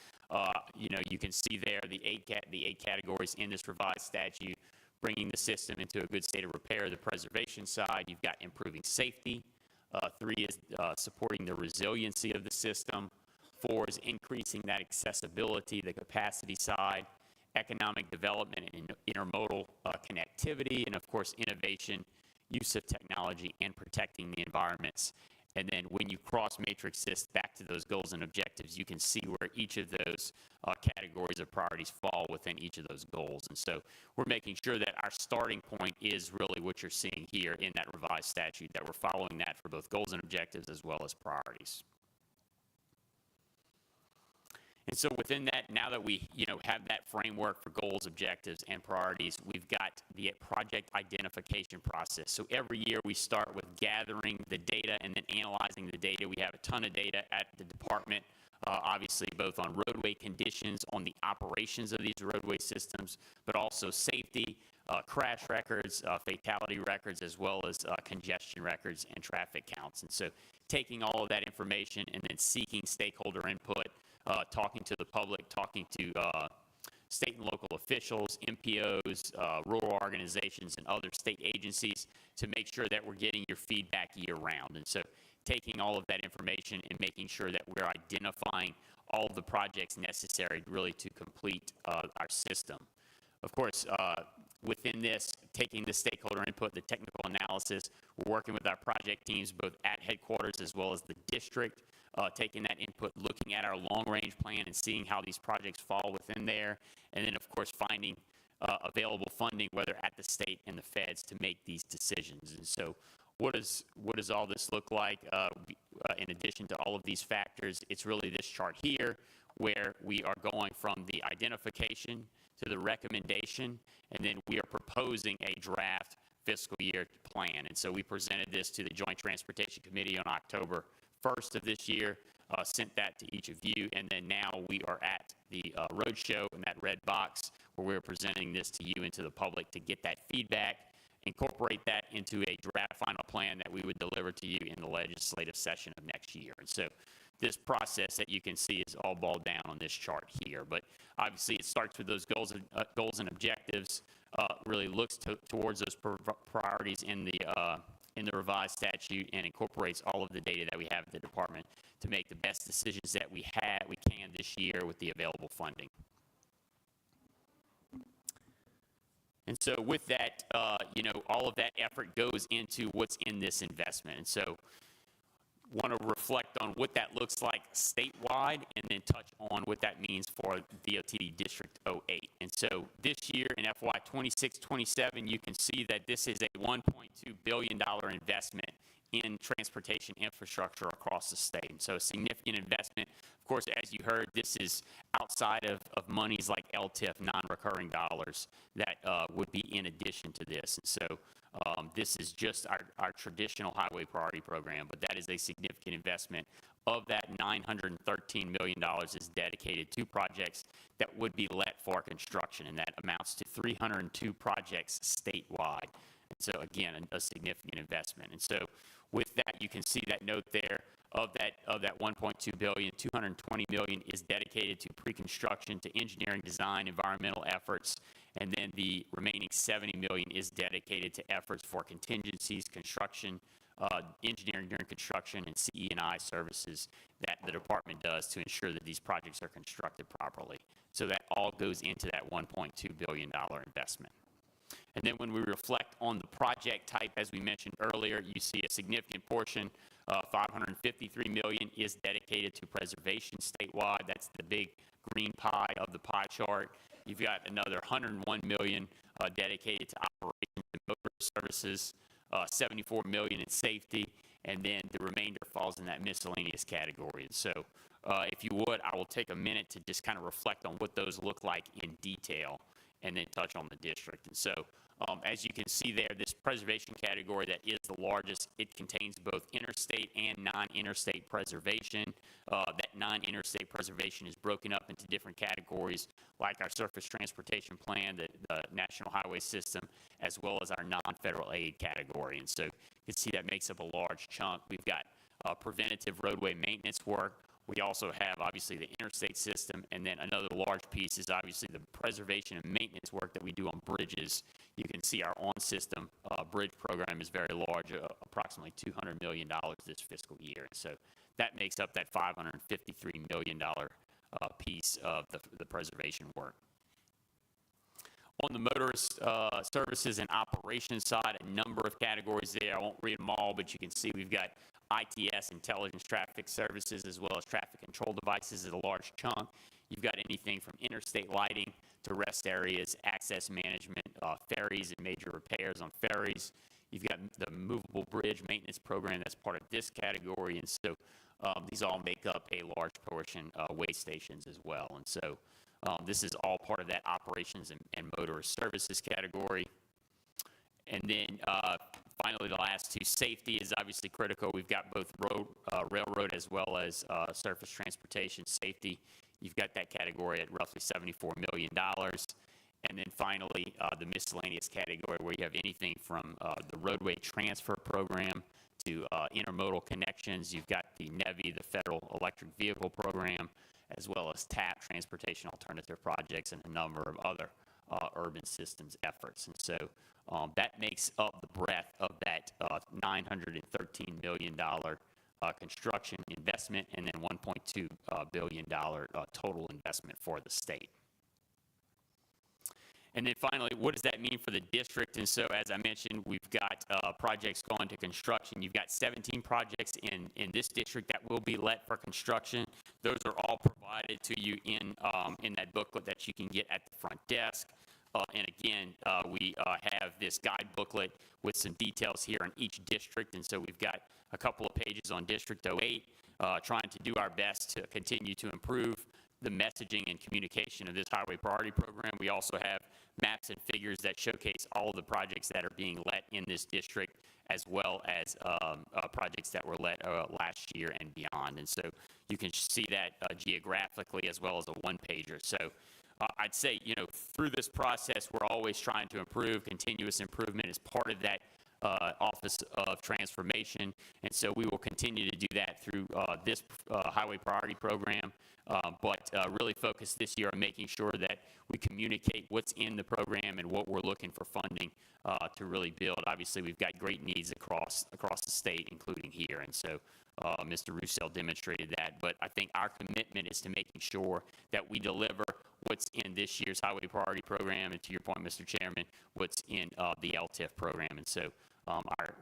D: You know, you can see there the 8 categories in this revised statute, bringing the system into a good state of repair. The preservation side, you've got improving safety. 3 is supporting the resiliency of the system. 4 is increasing that accessibility, the capacity side, economic development and intermodal connectivity, and of course, innovation, use of technology, and protecting the environments. And then when you cross matrix this back to those goals and objectives, you can see where each of those categories of priorities fall within each of those goals. And so we're making sure that our starting point is really what you're seeing here in that revised statute, that we're following that for both goals and objectives as well as priorities. And so within that, now that we have that framework for goals, objectives, and priorities, we've got the project identification process. So every year we start with gathering the data and then analyzing the data. We have a ton of data at the department, obviously both on roadway conditions, on the operations of these roadway systems, but also safety, crash records, fatality records, as well as congestion records and traffic counts. And so taking all of that information and then seeking stakeholder input, talking to the public, talking to state and local officials, MPOs, rural organizations, and other state agencies to make sure that we're getting your feedback year round. And so taking all of that information and making sure that we're identifying all of the projects necessary really to complete our system. Of course, within this, taking the stakeholder input, the technical analysis, we're working with our project teams both at headquarters as well as the district, taking that input, looking at our long-range plan and seeing how these projects fall within there, and then, of course, finding available funding, whether at the state and the feds, to make these decisions. And so what does all this look like in addition to all of these factors? It's really this chart here where we are going from the identification to the recommendation, and then we are proposing a draft fiscal year plan. And so we presented this to the Joint Transportation Committee on October 1st of this year, sent that to each of you, and then now we are at the roadshow in that red box where we're presenting this to you and to the public to get that feedback, incorporate that into a draft final plan that we would deliver to you in the legislative session of next year. And so this process that you can see is all boiled down on this chart here. But obviously it starts with those goals and objectives, really looks towards those priorities in the revised statute, and incorporates all of the data that we have at the department to make the best decisions that we can this year with the available funding. And so with that, all of that effort goes into what's in this investment. And so want to reflect on what that looks like statewide, and then touch on what that means for DOTD District 08. And so this year in FY 26-27, you can see that this is a $1.2 billion investment in transportation infrastructure across the state. And so a significant investment. Of course, as you heard, this is outside of monies like LTIF, non-recurring dollars, that would be in addition to this. And so this is just our traditional highway priority program, but that is a significant investment. Of that, $913 million is dedicated to projects that would be let for construction, and that amounts to 302 projects statewide. And so again, a significant investment. And so with that, you can see that note there. Of that 1.2 billion, 220 million is dedicated to pre-construction, to engineering, design, environmental efforts, and then the remaining 70 million is dedicated to efforts for contingencies, construction, engineering during construction, and CE&I services that the department does to ensure that these projects are constructed properly. So that all goes into that $1.2 billion investment. And then when we reflect on the project type, as we mentioned earlier, you see a significant portion, 553 million, is dedicated to preservation statewide. That's the big green pie of the pie chart. You've got another 101 million dedicated to operations and motor services, 74 million in safety, and then the remainder falls in that miscellaneous category. And so if you would, I will take a minute to just kind of reflect on what those look like in detail, and then touch on the district. And so as you can see there, this preservation category that is the largest, it contains both interstate and non-interstate preservation. That non-interstate preservation is broken up into different categories, like our surface transportation plan, the National Highway System, as well as our non-federal aid category. And so you can see that makes up a large chunk. We've got preventative roadway maintenance work. We also have, obviously, the interstate system, and then another large piece is obviously the preservation and maintenance work that we do on bridges. You can see our on-system bridge program is very large, approximately $200 million this fiscal year. So that makes up that $553 million piece of the preservation work. On the motorist services and operations side, a number of categories there. I won't read them all, but you can see we've got ITS, intelligence traffic services, as well as traffic control devices is a large chunk. You've got anything from interstate lighting to rest areas, access management, ferries and major repairs on ferries. You've got the movable bridge maintenance program that's part of this category. And so these all make up a large portion, way stations as well. And so this is all part of that operations and motorist services category. And then finally, the last two, safety is obviously critical. We've got both railroad as well as surface transportation safety. You've got that category at roughly $74 million. And then finally, the miscellaneous category, where you have anything from the roadway transfer program to intermodal connections. You've got the NEVI, the Federal Electric Vehicle Program, as well as TAP, Transportation Alternative Projects, and a number of other urban systems efforts. And so that makes up the breadth of that $913 million construction investment, and then $1.2 billion total investment for the state. And then finally, what does that mean for the district? And so, as I mentioned, we've got projects going to construction. You've got 17 projects in this district that will be let for construction. Those are all provided to you in that booklet that you can get at the front desk. And again, we have this guide booklet with some details here on each district. And so we've got a couple of pages on District 08, trying to do our best to continue to improve the messaging and communication of this highway priority program. We also have maps and figures that showcase all of the projects that are being let in this district, as well as projects that were let last year and beyond. And so you can see that geographically as well as a one-pager. So I'd say, you know, through this process, we're always trying to improve. Continuous improvement is part of that Office of Transformation, and so we will continue to do that through this Highway Priority Program, but really focus this year on making sure that we communicate what's in the program and what we're looking for funding to really build. Obviously, we've got great needs across the state, including here, and so Mr. Roussel demonstrated that. But I think our commitment is to making sure that we deliver what's in this year's Highway Priority Program, and to your point, Mr. Chairman, what's in the LTIF program. And so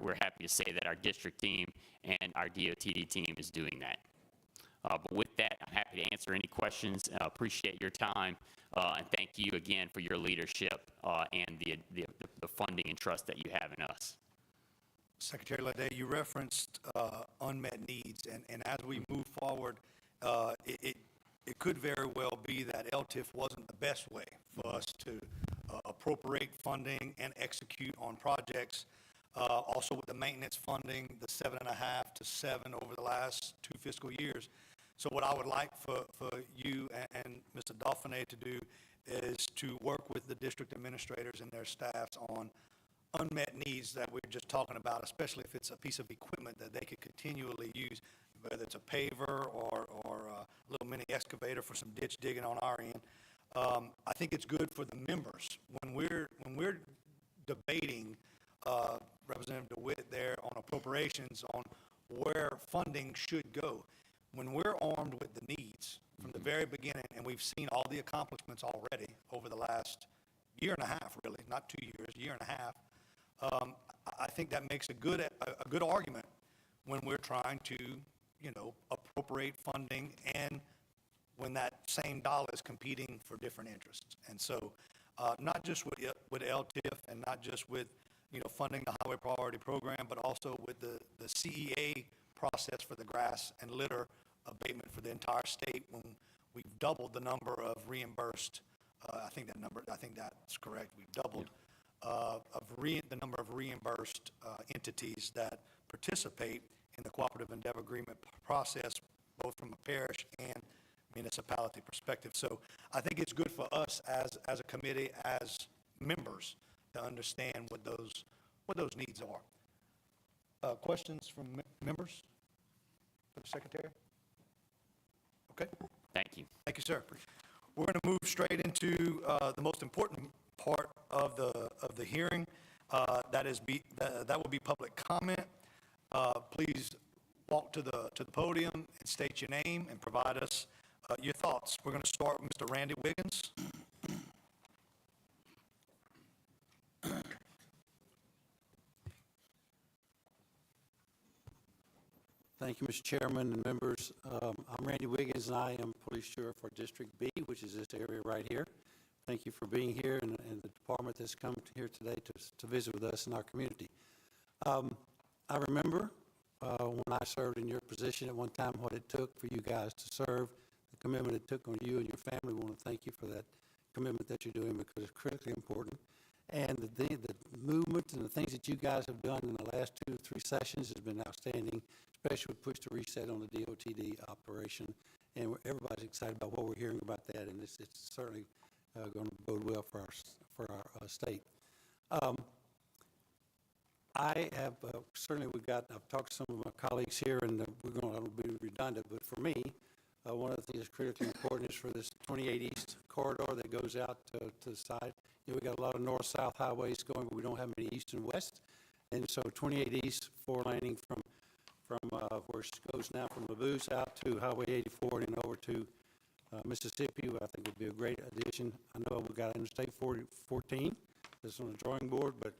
D: we're happy to say that our district team and our DOTD team is doing that. But with that, I'm happy to answer any questions. Appreciate your time, and thank you again for your leadership and the funding and trust that you have in us.
A: Secretary Lede, you referenced unmet needs, and as we move forward, it could very well be that LTIF wasn't the best way for us to appropriate funding and execute on projects. Also with the maintenance funding, the 7.5 to 7 over the last 2 fiscal years. So what I would like for you and Mr. Dauphiné to do is to work with the district administrators and their staffs on unmet needs that we're just talking about, especially if it's a piece of equipment that they could continually use, whether it's a paver or a little mini excavator for some ditch digging on our end. I think it's good for the members when we're debating Representative DeWitt there on appropriations on where funding should go. When we're armed with the needs from the very beginning, and we've seen all the accomplishments already over the last year and a half, really, not 2 years, year and a half, I think that makes a good argument when we're trying to, you know, appropriate funding and when that same dollar is competing for different interests. And so not just with LTIF and not just with, you know, funding the Highway Priority Program, but also with the CEA process for the grass and litter abatement for the entire state, when we've doubled the number of reimbursed, I think that's correct, we've doubled the number of reimbursed entities that participate in the cooperative endeavor agreement process, both from a parish and municipality perspective. So I think it's good for us as a committee, as members, to understand what those needs are. Questions from members for the Secretary? Okay.
D: Thank you.
A: Thank you, sir. We're going to move straight into the most important part of the hearing. That will be public comment. Please walk to the podium and state your name and provide us your thoughts. We're going to start with Mr. Randy Wiggins.
G: Thank you, Mr. Chairman and members. I'm Randy Wiggins, and I am Police Sheriff for District B, which is this area right here. Thank you for being here and the department that's come here today to visit with us in our community. I remember when I served in your position at one time, what it took for you guys to serve, the commitment it took on you and your family. We want to thank you for that commitment that you're doing, because it's critically important. And the movement and the things that you guys have done in the last 2 or 3 sessions has been outstanding, especially with push to reset on the DOTD operation. And everybody's excited about what we're hearing about that, and it's certainly going to bode well for our state. I have certainly I've talked to some of my colleagues here, and I don't be redundant, but for me, one of the things that's critically important is for this 28 East corridor that goes out to the side. You know, we got a lot of north-south highways going, but we don't have many east and west. And so 28 East, 4-laning from where it goes now from Laboo's out to Highway 84 and then over to Mississippi, I think would be a great addition. I know we got Interstate 14 that's on the drawing board, but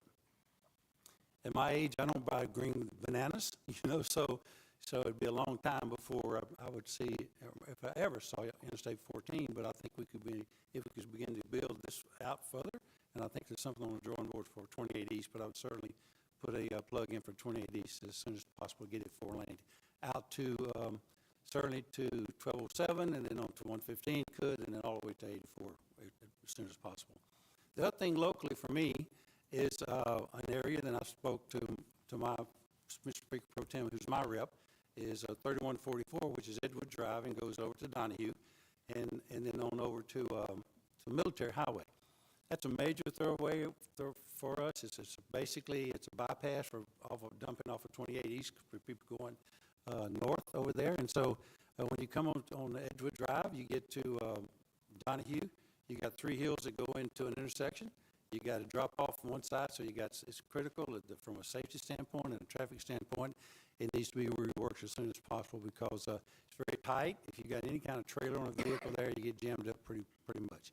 G: at my age, I don't buy green bananas, you know, so it'd be a long time before I would see, if I ever saw Interstate 14, but I think if we could begin to build this out further and I think there's something on the drawing board for 28 East, but I would certainly put a plug in for 28 East as soon as possible, get it four-lane out to, certainly to 1207, and then on to 115 could, and then all the way to 84 as soon as possible. The other thing locally for me is an area that I spoke to my Mr. Speaker Pro Tem, who's my rep, is 3144, which is Edgewood Drive, and goes over to Donahue, and then on over to Military Highway. That's a major thoroughway for us. It's basically a bypass dumping off of 28 East for people going north over there. And so when you come on Edgewood Drive, you get to Donahue. You got 3 hills that go into an intersection. You got to drop off from one side, so it's critical from a safety standpoint and a traffic standpoint. It needs to be reworked as soon as possible because it's very tight. If you got any kind of trailer on a vehicle there, you get jammed up pretty much.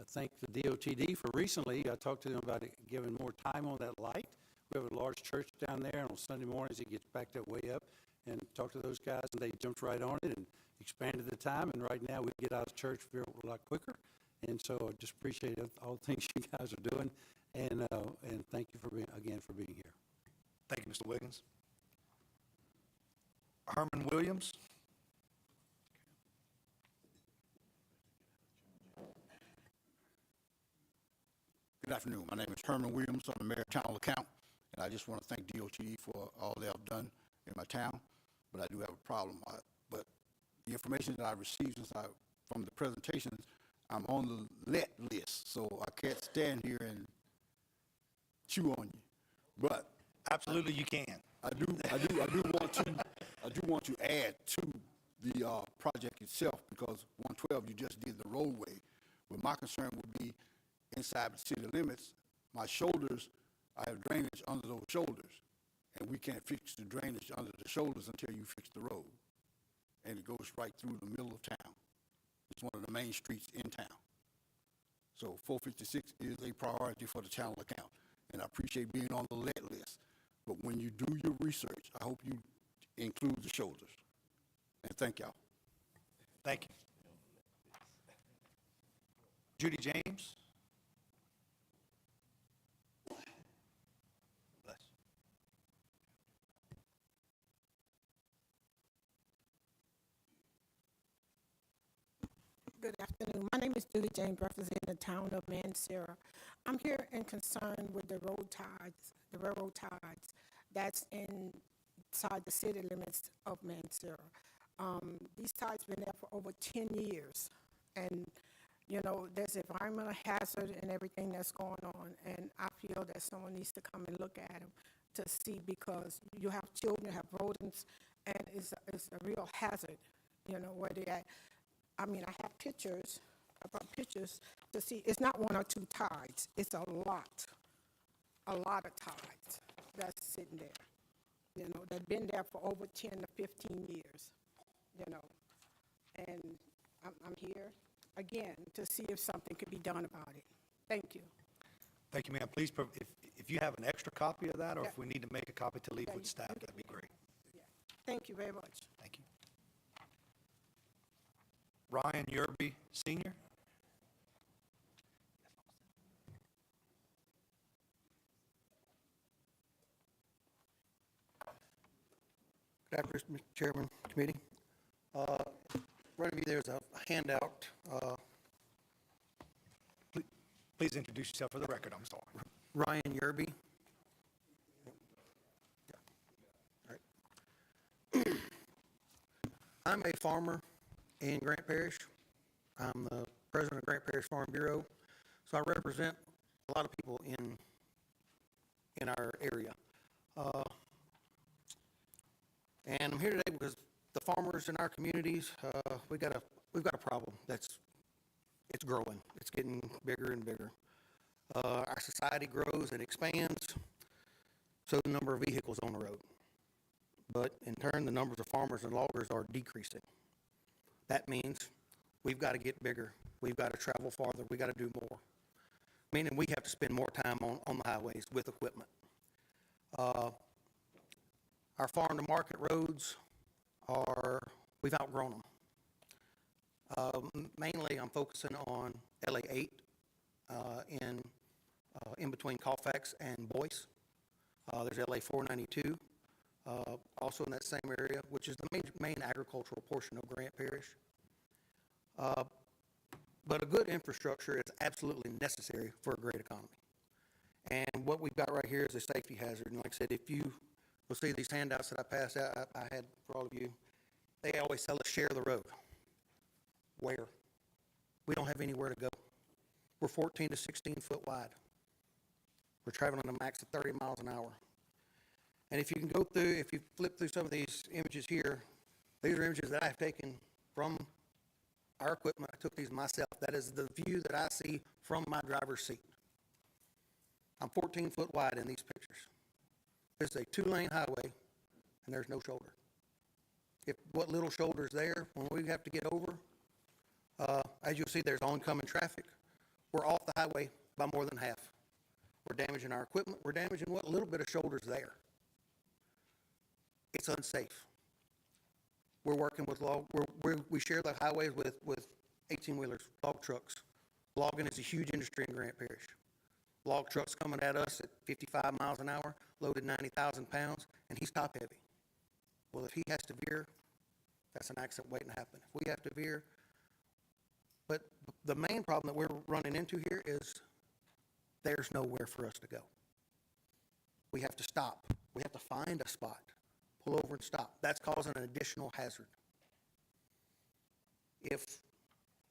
G: I thank the DOTD for recently. I talked to them about giving more time on that light. We have a large church down there, and on Sunday mornings it gets backed up way up. And talked to those guys, and they jumped right on it and expanded the time. And right now we get out of church a lot quicker. And so I just appreciate all the things you guys are doing, and thank you for being here.
A: Thank you, Mr. Wiggins. Herman Williams.
H: Good afternoon. My name is Herman Williams. I'm the mayor of Town Account, and I just want to thank DOTD for all they have done in my town. But I do have a problem. But the information that I received from the presentations, I'm on the let list, so I can't stand here and chew on you. But
A: Absolutely, you can.
H: I do want to add to the project itself, because 112 you just did the roadway. But my concern would be inside the city limits. My shoulders, I have drainage under those shoulders, and we can't fix the drainage under the shoulders until you fix the road. And it goes right through the middle of town. It's one of the main streets in town. So 456 is a priority for the channel account, and I appreciate being on the let list. But when you do your research, I hope you include the shoulders. And thank y'all.
A: Thank you. Judy James. Bless.
I: Good afternoon. My name is Judy James, representing the town of Mansura. I'm here in concern with the railroad ties that's inside the city limits of Mansura. These ties been there for over 10 years. And, you know, there's environmental hazard and everything that's going on. And I feel that someone needs to come and look at them to see, because you have children, you have rodents, and it's a real hazard, you know, where they're at. I mean, I have pictures, I brought pictures to see. It's not 1 or 2 tides. It's a lot of tides that's sitting there, you know, that's been there for over 10 to 15 years, you know. And I'm here, again, to see if something could be done about it. Thank you.
A: Thank you, ma'am. Please, if you have an extra copy of that, or if we need to make a copy to leave with staff, that'd be great.
I: Yeah. Thank you very much.
A: Thank you. Ryan Yerby, Sr.
B: Good afternoon, Mr. Chairman, committee. In front of you, there's a handout.
A: Please introduce yourself for the record. I'm sorry.
B: Ryan Yerby. All right. I'm a farmer in Grant Parish. I'm the president of Grant Parish Farm Bureau, so I represent a lot of people in our area. And I'm here today because the farmers in our communities, we've got a problem it's growing. It's getting bigger and bigger. Our society grows and expands, so the number of vehicles on the road. But in turn, the numbers of farmers and loggers are decreasing. That means we've got to get bigger. We've got to travel farther. We've got to do more, meaning we have to spend more time on the highways with equipment. Our farm-to-market roads we've outgrown them. Mainly, I'm focusing on LA 8 in in between Colfax and Boyce. There's LA 492, also in that same area, which is the main agricultural portion of Grant Parish. But a good infrastructure is absolutely necessary for a great economy. And what we've got right here is a safety hazard. And like I said, if you will see these handouts that I passed out, I had for all of you, they always tell us share the road. Where? We don't have anywhere to go. We're 14 to 16 foot wide. We're traveling a max of 30 miles an hour. And if you can go through, if you flip through some of these images here, these are images that I've taken from our equipment. I took these myself. That is the view that I see from my driver's seat. I'm 14 foot wide in these pictures. This is a 2-lane highway, and there's no shoulder. If what little shoulder is there, when we have to get over, as you'll see, there's oncoming traffic. We're off the highway by more than half. We're damaging our equipment. We're damaging what little bit of shoulder's there. It's unsafe. We're working with we share the highways with 18-wheelers, log trucks. Logging is a huge industry in Grant Parish. Log trucks coming at us at 55 miles an hour, loaded 90,000 pounds, and he's top heavy. Well, if he has to veer, that's an accident waiting to happen. If we have to veer, but the main problem that we're running into here is there's nowhere for us to go. We have to stop. We have to find a spot, pull over and stop. That's causing an additional hazard. If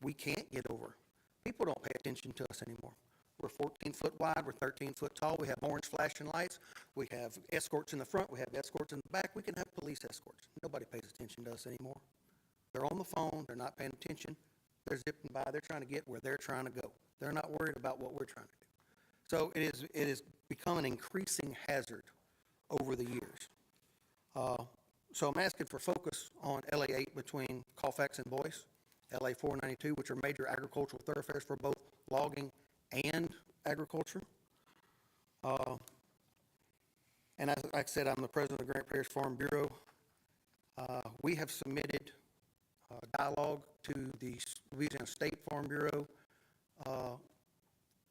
B: we can't get over, people don't pay attention to us anymore. We're 14 foot wide, we're 13 foot tall, we have orange flashing lights, we have escorts in the front, we have escorts in the back, we can have police escorts. Nobody pays attention to us anymore. They're on the phone, they're not paying attention, they're zipping by, they're trying to get where they're trying to go. They're not worried about what we're trying to do. So it is become an increasing hazard over the years. So I'm asking for focus on LA 8 between Colfax and Boyce, LA 492, which are major agricultural thoroughfares for both logging and agriculture. And as I said, I'm the president of the Grant Parish Farm Bureau. We have submitted dialogue to the Louisiana State Farm Bureau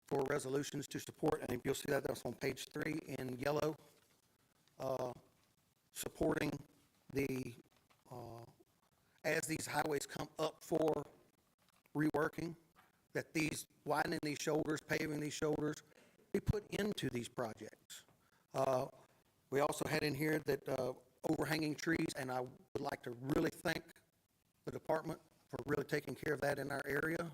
B: for resolutions to support, and you'll see that that's on page 3 in yellow, supporting the, as these highways come up for reworking, that these, widening these shoulders, paving these shoulders, be put into these projects. We also had in here that overhanging trees, and I would like to really thank the department for really taking care of that in our area.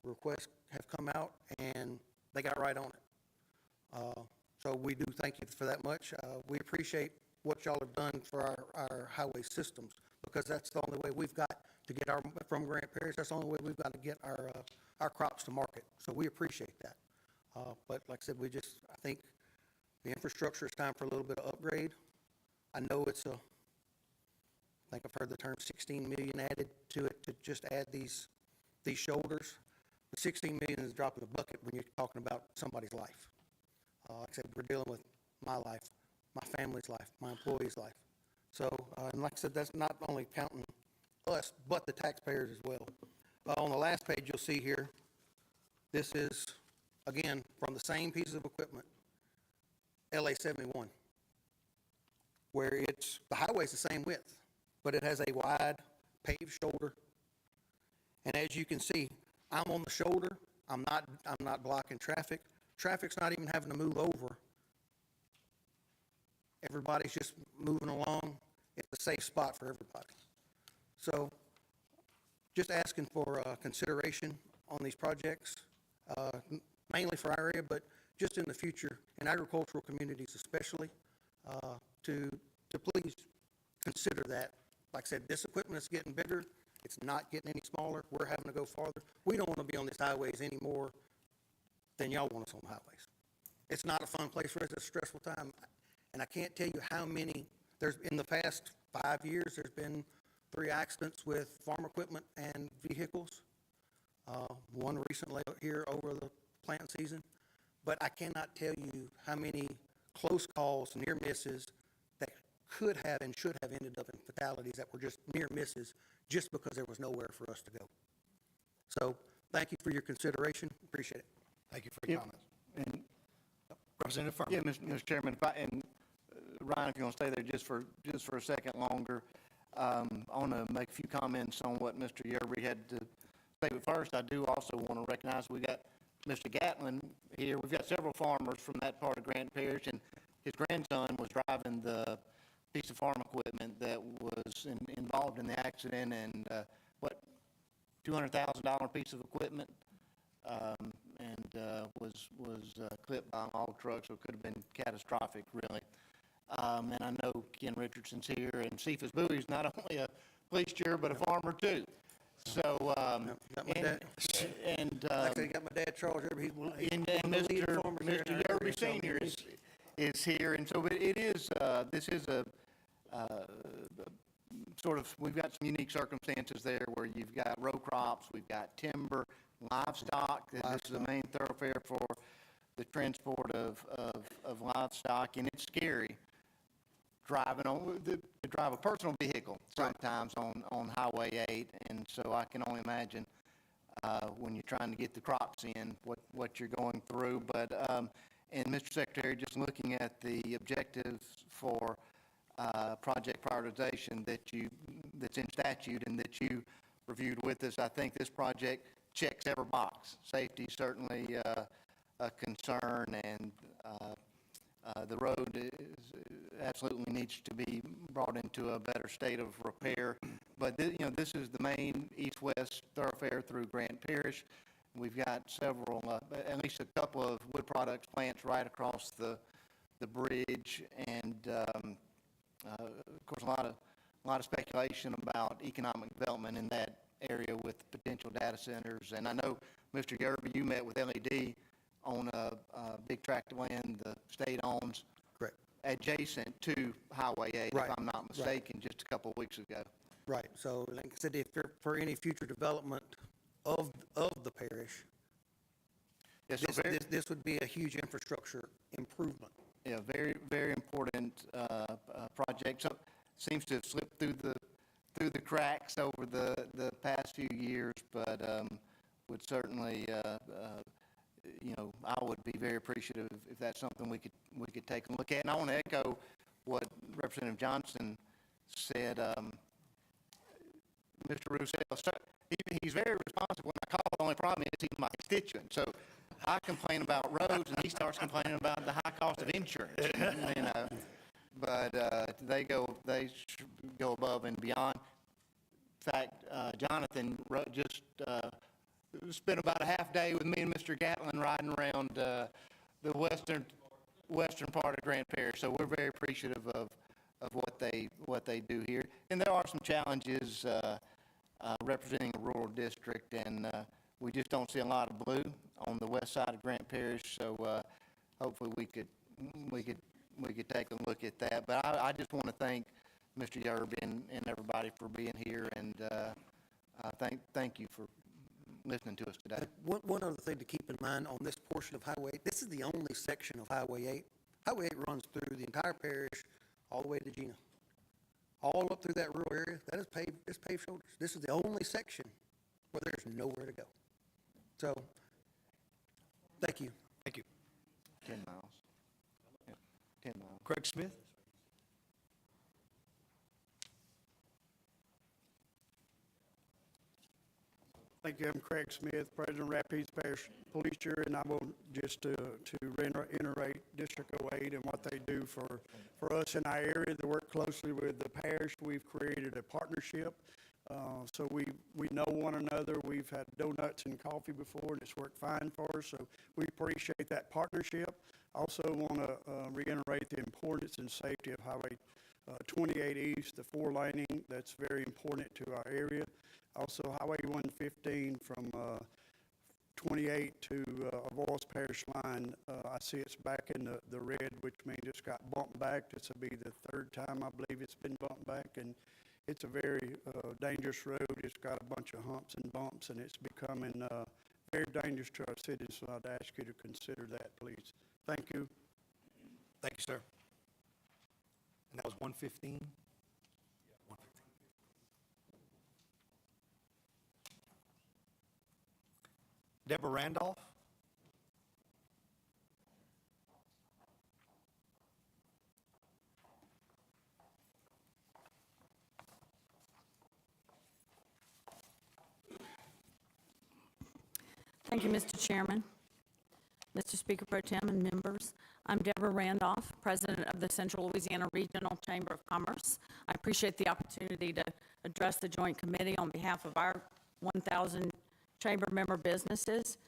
B: Requests have come out, and they got right on it. So we do thank you for that much. We appreciate what y'all have done for our highway systems, because that's the only way we've got to get from Grant Parish, that's the only way we've got to get our crops to market. So we appreciate that. But like I said, I think the infrastructure is time for a little bit of upgrade. I know I think I've heard the term 16 million added to it to just add these shoulders. But 16 million is a drop in the bucket when you're talking about somebody's life. Like I said, we're dealing with my life, my family's life, my employees' life. So, and like I said, that's not only counting us, but the taxpayers as well. On the last page, you'll see here, this is, again, from the same piece of equipment, LA 71, where the highway's the same width, but it has a wide paved shoulder. And as you can see, I'm on the shoulder. I'm not blocking traffic. Traffic's not even having to move over. Everybody's just moving along. It's a safe spot for everybody. So just asking for consideration on these projects, mainly for our area, but just in the future, in agricultural communities especially, to please consider that. Like I said, this equipment is getting bigger. It's not getting any smaller. We're having to go farther. We don't want to be on these highways any more than y'all want us on the highways. It's not a fun place for us. It's a stressful time. And I can't tell you how many, in the past 5 years, there's been 3 accidents with farm equipment and vehicles. One recently here over the planting season. But I cannot tell you how many close calls, near misses, that could have and should have ended up in fatalities that were just near misses just because there was nowhere for us to go. So thank you for your consideration. Appreciate it.
A: Thank you for your comments.
E: And
A: Representative Furman.
J: Yeah, Mr. Chairman, and Ryan, if you want to stay there just for a second longer, I want to make a few comments on what Mr. Yerby had to say. But first, I do also want to recognize we got Mr. Gatlin here. We've got several farmers from that part of Grant Parish, and his grandson was driving the piece of farm equipment that was involved in the accident, and $200,000 piece of equipment, and was clipped by an log truck, so it could have been catastrophic, really. And I know Ken Richardson's here, and Cephas Bowie's not only a police chair, but a farmer too. So,
B: Actually, got my dad, Charles Yerby, he's one of
J: and
B: the lead farmers here in
J: Mr.
B: our
J: Yerby
B: area, so
J: Senior is here, and so it is, this is a, sort of, we've got some unique circumstances there where you've got row crops, we've got timber, livestock. This is the main thoroughfare for the transport of livestock, and it's scary driving to drive a personal vehicle sometimes on Highway 8, and so I can only imagine when you're trying to get the crops in, what you're going through. But, and Mr. Secretary, just looking at the objectives for project prioritization that's in statute and that you reviewed with us, I think this project checks every box. Safety is certainly a concern, and the road absolutely needs to be brought into a better state of repair. But this is the main east-west thoroughfare through Grant Parish. We've got several, at least a couple of wood products plants right across the bridge, and of course a lot of speculation about economic development in that area with potential data centers. And I know, Mr. Yerby, you met with LED on a big tract of land the state owns.
B: Correct.
J: Adjacent to Highway 8,
B: Right,
J: if I'm not mistaken, just a couple of weeks ago.
B: Right, so like I said, if for any future development of the parish,
J: Yes, so
B: this would be a huge infrastructure improvement.
J: yeah, very, very important project. So seems to have slipped through the cracks over the past few years, but would certainly, I would be very appreciative if that's something we could take a look at. And I want to echo what Representative Johnson said. Mr. Roussel, he's very responsive when I call. The only problem is he's my constituent. So I complain about roads, and he starts complaining about the high cost of insurance. But they go above and beyond. In fact, Jonathan just spent about a half day with me and Mr. Gatlin riding around the western part of Grant Parish. So we're very appreciative of what they do here. And there are some challenges representing a rural district, and we just don't see a lot of blue on the west side of Grant Parish. So hopefully we could take a look at that. But I just want to thank Mr. Yerby and everybody for being here, and thank you for listening to us today.
B: One other thing to keep in mind on this portion of Highway 8, this is the only section of Highway 8. Highway 8 runs through the entire parish, all the way to Gina. All up through that rural area, that is paved shoulders. This is the only section where there's nowhere to go. So, thank you.
A: Thank you.
J: 10 miles. Yeah, 10 miles.
A: Craig Smith?
K: Thank you. I'm Craig Smith, President of Rapides Parish Police Jury, and I will just to reiterate District 08 and what they do for us in our area. They work closely with the parish. We've created a partnership, so we know one another. We've had donuts and coffee before, and it's worked fine for us, so we appreciate that partnership. Also want to reiterate the importance and safety of Highway 28 East, the 4-laning. That's very important to our area. Also, Highway 115 from 28 to Avoyles Parish line, I see it's back in the red, which means it's got bumped back. This will be the third time, I believe, it's been bumped back, and it's a very dangerous road. It's got a bunch of humps and bumps, and it's becoming very dangerous to our citizens, so I'd ask you to consider that, please. Thank you.
A: Thank you, sir. And that was 115? Yeah, 115. Deborah Randolph?
L: Thank you, Mr. Chairman, Mr. Speaker Pro Tem, and members. I'm Deborah Randolph, President of the Central Louisiana Regional Chamber of Commerce. I appreciate the opportunity to address the Joint Committee on behalf of our 1,000 chamber member businesses.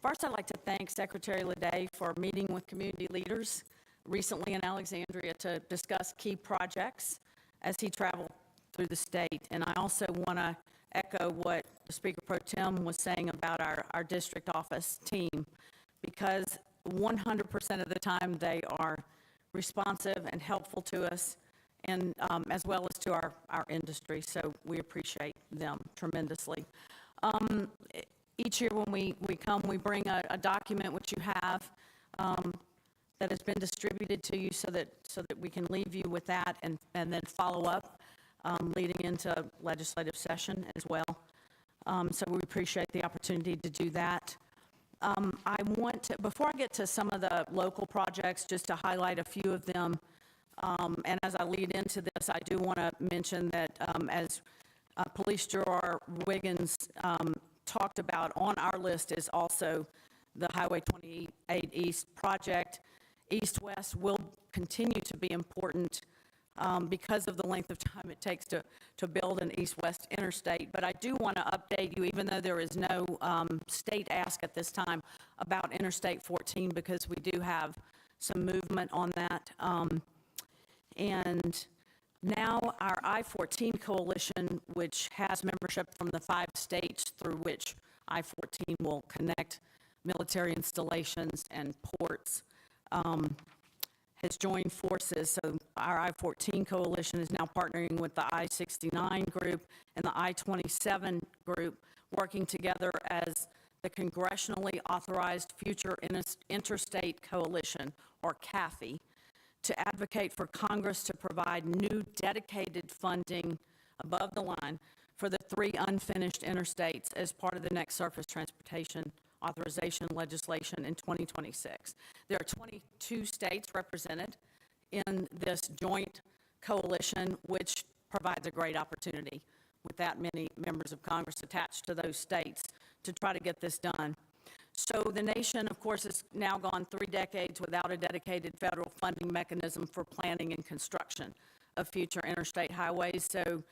L: First, I'd like to thank Secretary Leday for meeting with community leaders recently in Alexandria to discuss key projects as he traveled through the state. And I also want to echo what the Speaker Pro Tem was saying about our district office team, because 100% of the time they are responsive and helpful to us, and as well as to our industry. So we appreciate them tremendously. Each year when we come, we bring a document which you have that has been distributed to you so that we can leave you with that and then follow up leading into legislative session as well. So we appreciate the opportunity to do that. I want to, before I get to some of the local projects, just to highlight a few of them, and as I lead into this, I do want to mention that as Police Juror Wiggins talked about, on our list is also the Highway 28 East project. East-West will continue to be important because of the length of time it takes to build an east-west interstate. But I do want to update you, even though there is no state ask at this time, about Interstate 14, because we do have some movement on that. And now our I-14 coalition, which has membership from the 5 states through which I-14 will connect military installations and ports, has joined forces. So our I-14 coalition is now partnering with the I-69 group and the I-27 group, working together as the Congressionally Authorized Future Interstate Coalition, or CAFI, to advocate for Congress to provide new dedicated funding above the line for the 3 unfinished interstates as part of the next surface transportation authorization legislation in 2026. There are 22 states represented in this joint coalition, which provides a great opportunity with that many members of Congress attached to those states to try to get this done. So the nation, of course, has now gone 3 decades without a dedicated federal funding mechanism for planning and construction of future interstate highways. So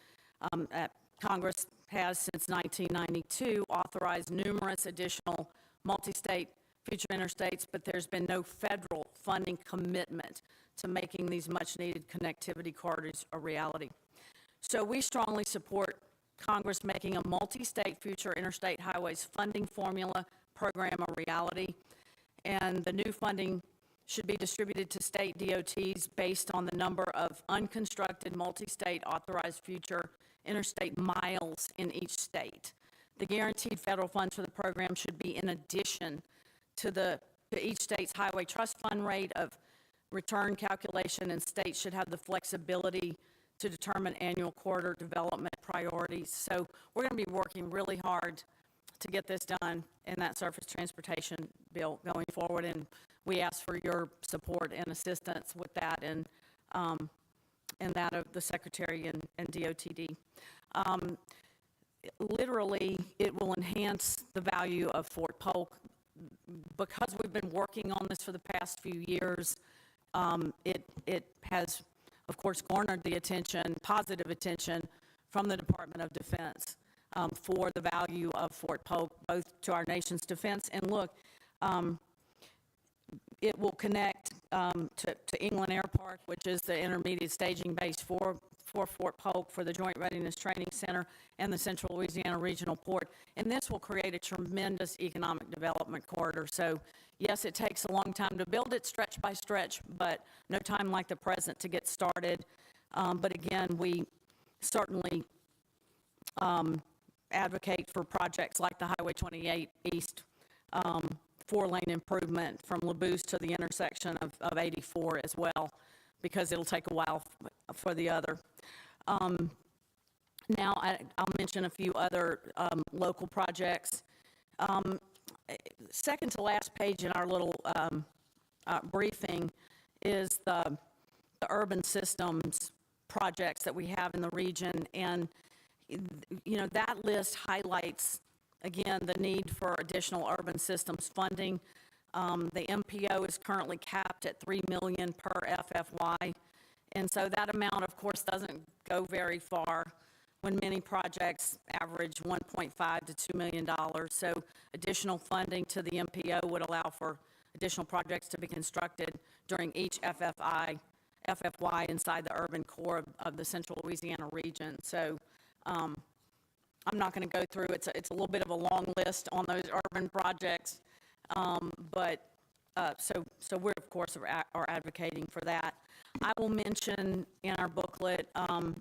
L: Congress has, since 1992, authorized numerous additional multi-state future interstates, but there's been no federal funding commitment to making these much-needed connectivity corridors a reality. So we strongly support Congress making a multi-state future interstate highways funding formula program a reality, and the new funding should be distributed to state DOTs based on the number of unconstructed multi-state authorized future interstate miles in each state. The guaranteed federal funds for the program should be in addition to each state's highway trust fund rate of return calculation, and states should have the flexibility to determine annual corridor development priorities. So we're going to be working really hard to get this done in that surface transportation bill going forward, and we ask for your support and assistance with that, and that of the Secretary and DOTD. Literally, it will enhance the value of Fort Polk. Because we've been working on this for the past few years, it has, of course, garnered the attention, positive attention, from the Department of Defense for the value of Fort Polk, both to our nation's defense. And look, it will connect to England Air Park, which is the intermediate staging base for Fort Polk, for the Joint Readiness Training Center, and the Central Louisiana Regional Port. And this will create a tremendous economic development corridor. So yes, it takes a long time to build it, stretch by stretch, but no time like the present to get started. But again, we certainly advocate for projects like the Highway 28 East 4-lane improvement from Labousse to the intersection of 84 as well, because it'll take a while for the other. Now, I'll mention a few other local projects. Second to last page in our little briefing is the urban systems projects that we have in the region, and you know, that list highlights Again, the need for additional urban systems funding. The MPO is currently capped at $3 million per FFY. And so that amount, of course, doesn't go very far when many projects average $1.5 to $2 million. So additional funding to the MPO would allow for additional projects to be constructed during each FFY inside the urban core of the Central Louisiana region. So I'm not going to go through, it's a little bit of a long list on those urban projects, so we're, of course, are advocating for that. I will mention in our booklet,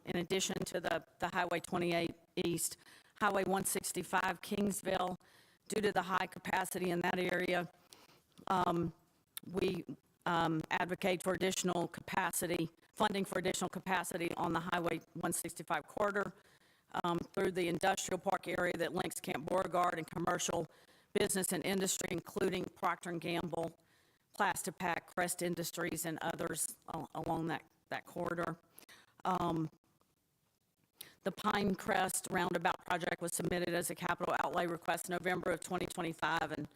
L: in addition to the Highway 28 East, Highway 165 Kingsville, due to the high capacity in that area, we advocate for additional capacity, funding for additional capacity on the Highway 165 corridor through the industrial park area that links Camp Beauregard and commercial business and industry, including Procter & Gamble, Plastipac, Crest Industries, and others along that corridor. The Pinecrest Roundabout project was submitted as a capital outlay request in November of 2025, and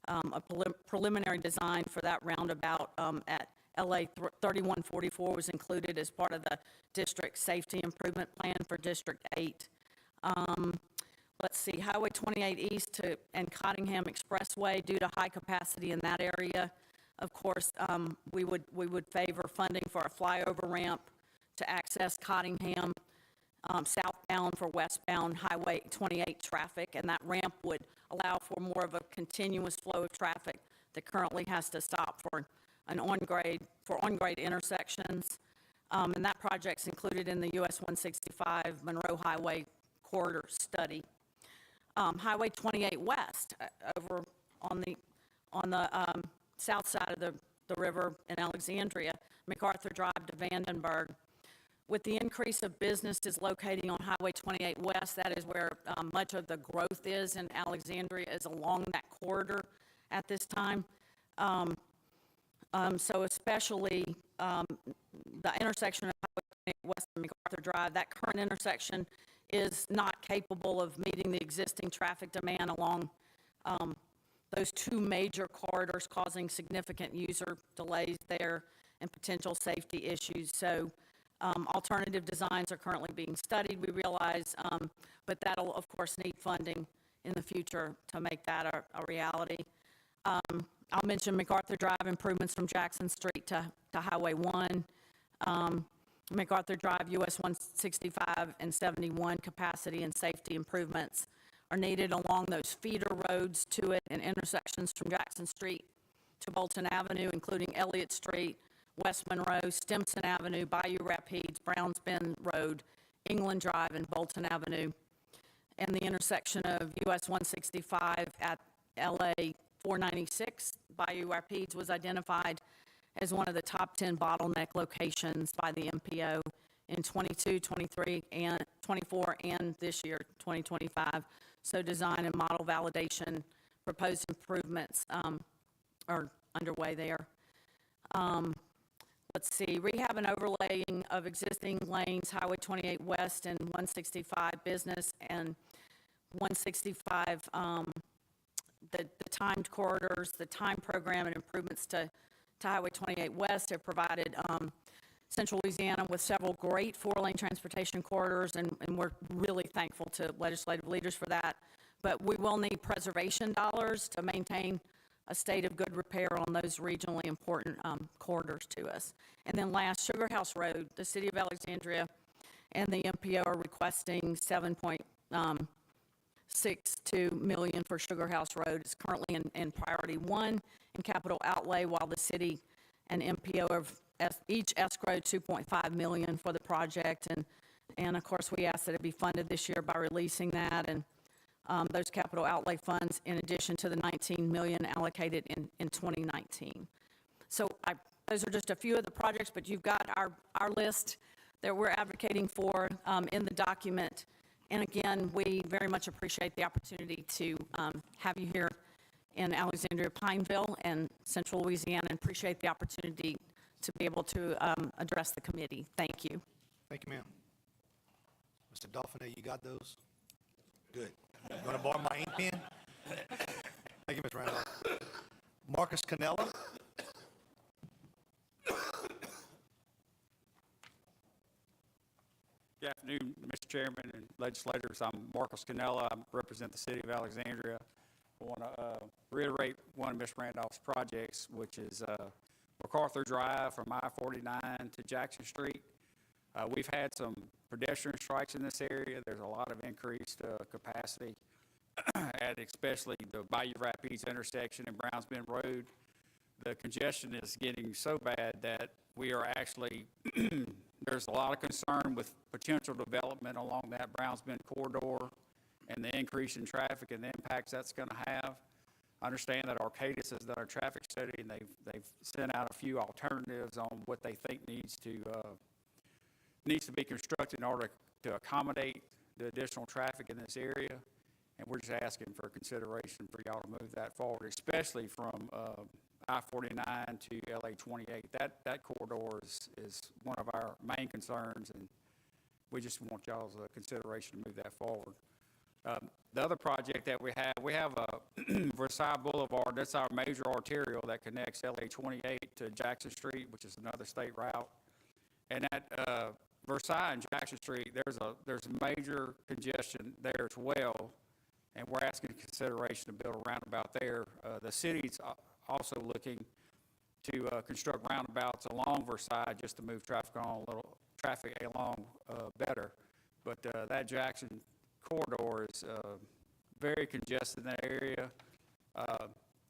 L: a preliminary design for that roundabout at LA 3144 was included as part of the district safety improvement plan for District 8. Let's see, Highway 28 East and Cottingham Expressway, due to high capacity in that area. Of course, we would favor funding for a flyover ramp to access Cottingham southbound for westbound Highway 28 traffic, and that ramp would allow for more of a continuous flow of traffic that currently has to stop for on-grade intersections. And that project's included in the US 165 Monroe Highway corridor study. Highway 28 West, over on the south side of the river in Alexandria, MacArthur Drive to Vandenberg. With the increase of businesses locating on Highway 28 West, that is where much of the growth is in Alexandria, is along that corridor at this time. So especially the intersection of Highway 28 West and MacArthur Drive, that current intersection is not capable of meeting the existing traffic demand along those two major corridors, causing significant user delays there and potential safety issues. So alternative designs are currently being studied, we realize, but that'll, of course, need funding in the future to make that a reality. I'll mention MacArthur Drive improvements from Jackson Street to Highway 1. MacArthur Drive, US 165 and 71 capacity and safety improvements are needed along those feeder roads to it and intersections from Jackson Street to Bolton Avenue, including Elliott Street, West Monroe, Stimson Avenue, Bayou Rapides, Browns Bend Road, England Drive, and Bolton Avenue. And the intersection of US 165 at LA 496, Bayou Rapides, was identified as one of the top 10 bottleneck locations by the MPO in 22, 23, and 24, and this year, 2025. So design and model validation, proposed improvements are underway there. Let's see, rehab and overlaying of existing lanes, Highway 28 West and 165 Business and 165, the timed corridors, the time program and improvements to Highway 28 West have provided Central Louisiana with several great four-lane transportation corridors, and we're really thankful to legislative leaders for that. But we will need preservation dollars to maintain a state of good repair on those regionally important corridors to us. And then last, Sugar House Road, the City of Alexandria and the MPO are requesting $7.62 million for Sugar House Road. It's currently in Priority 1 in capital outlay, while the city and MPO have each escrowed $2.5 million for the project. And of course, we ask that it be funded this year by releasing that and those capital outlay funds, in addition to the $19 million allocated in 2019. So those are just a few of the projects, but you've got our list that we're advocating for in the document. And again, we very much appreciate the opportunity to have you here in Alexandria, Pineville, and Central Louisiana, and appreciate the opportunity to be able to address the committee. Thank you.
A: Thank you, ma'am. Mr. Dauphiné, you got those? Good. You want to borrow my ink pen? Thank you, Ms. Randolph. Marcus Canella.
M: Good afternoon, Mr. Chairman and legislators. I'm Marcus Canella. I represent the city of Alexandria. I want to reiterate one of Ms. Randolph's projects, which is MacArthur Drive from I-49 to Jackson Street. We've had some pedestrian strikes in this area. There's a lot of increased capacity at especially the Bayou Rapids intersection and Browns Bend Road. The congestion is getting so bad that we are actually, there's a lot of concern with potential development along that Browns Bend corridor and the increase in traffic and the impacts that's going to have. I understand that Arcadis has done a traffic study and they've sent out a few alternatives on what they think needs to be constructed in order to accommodate the additional traffic in this area. And we're just asking for consideration for y'all to move that forward, especially from I-49 to LA-28. That corridor is one of our main concerns, and we just want y'all's consideration to move that forward. The other project that we have Versailles Boulevard. That's our major arterial that connects LA-28 to Jackson Street, which is another state route. And at Versailles and Jackson Street, there's major congestion there as well, and we're asking consideration to build a roundabout there. The city's also looking to construct roundabouts along Versailles just to move traffic along better. But that Jackson corridor is very congested in that area.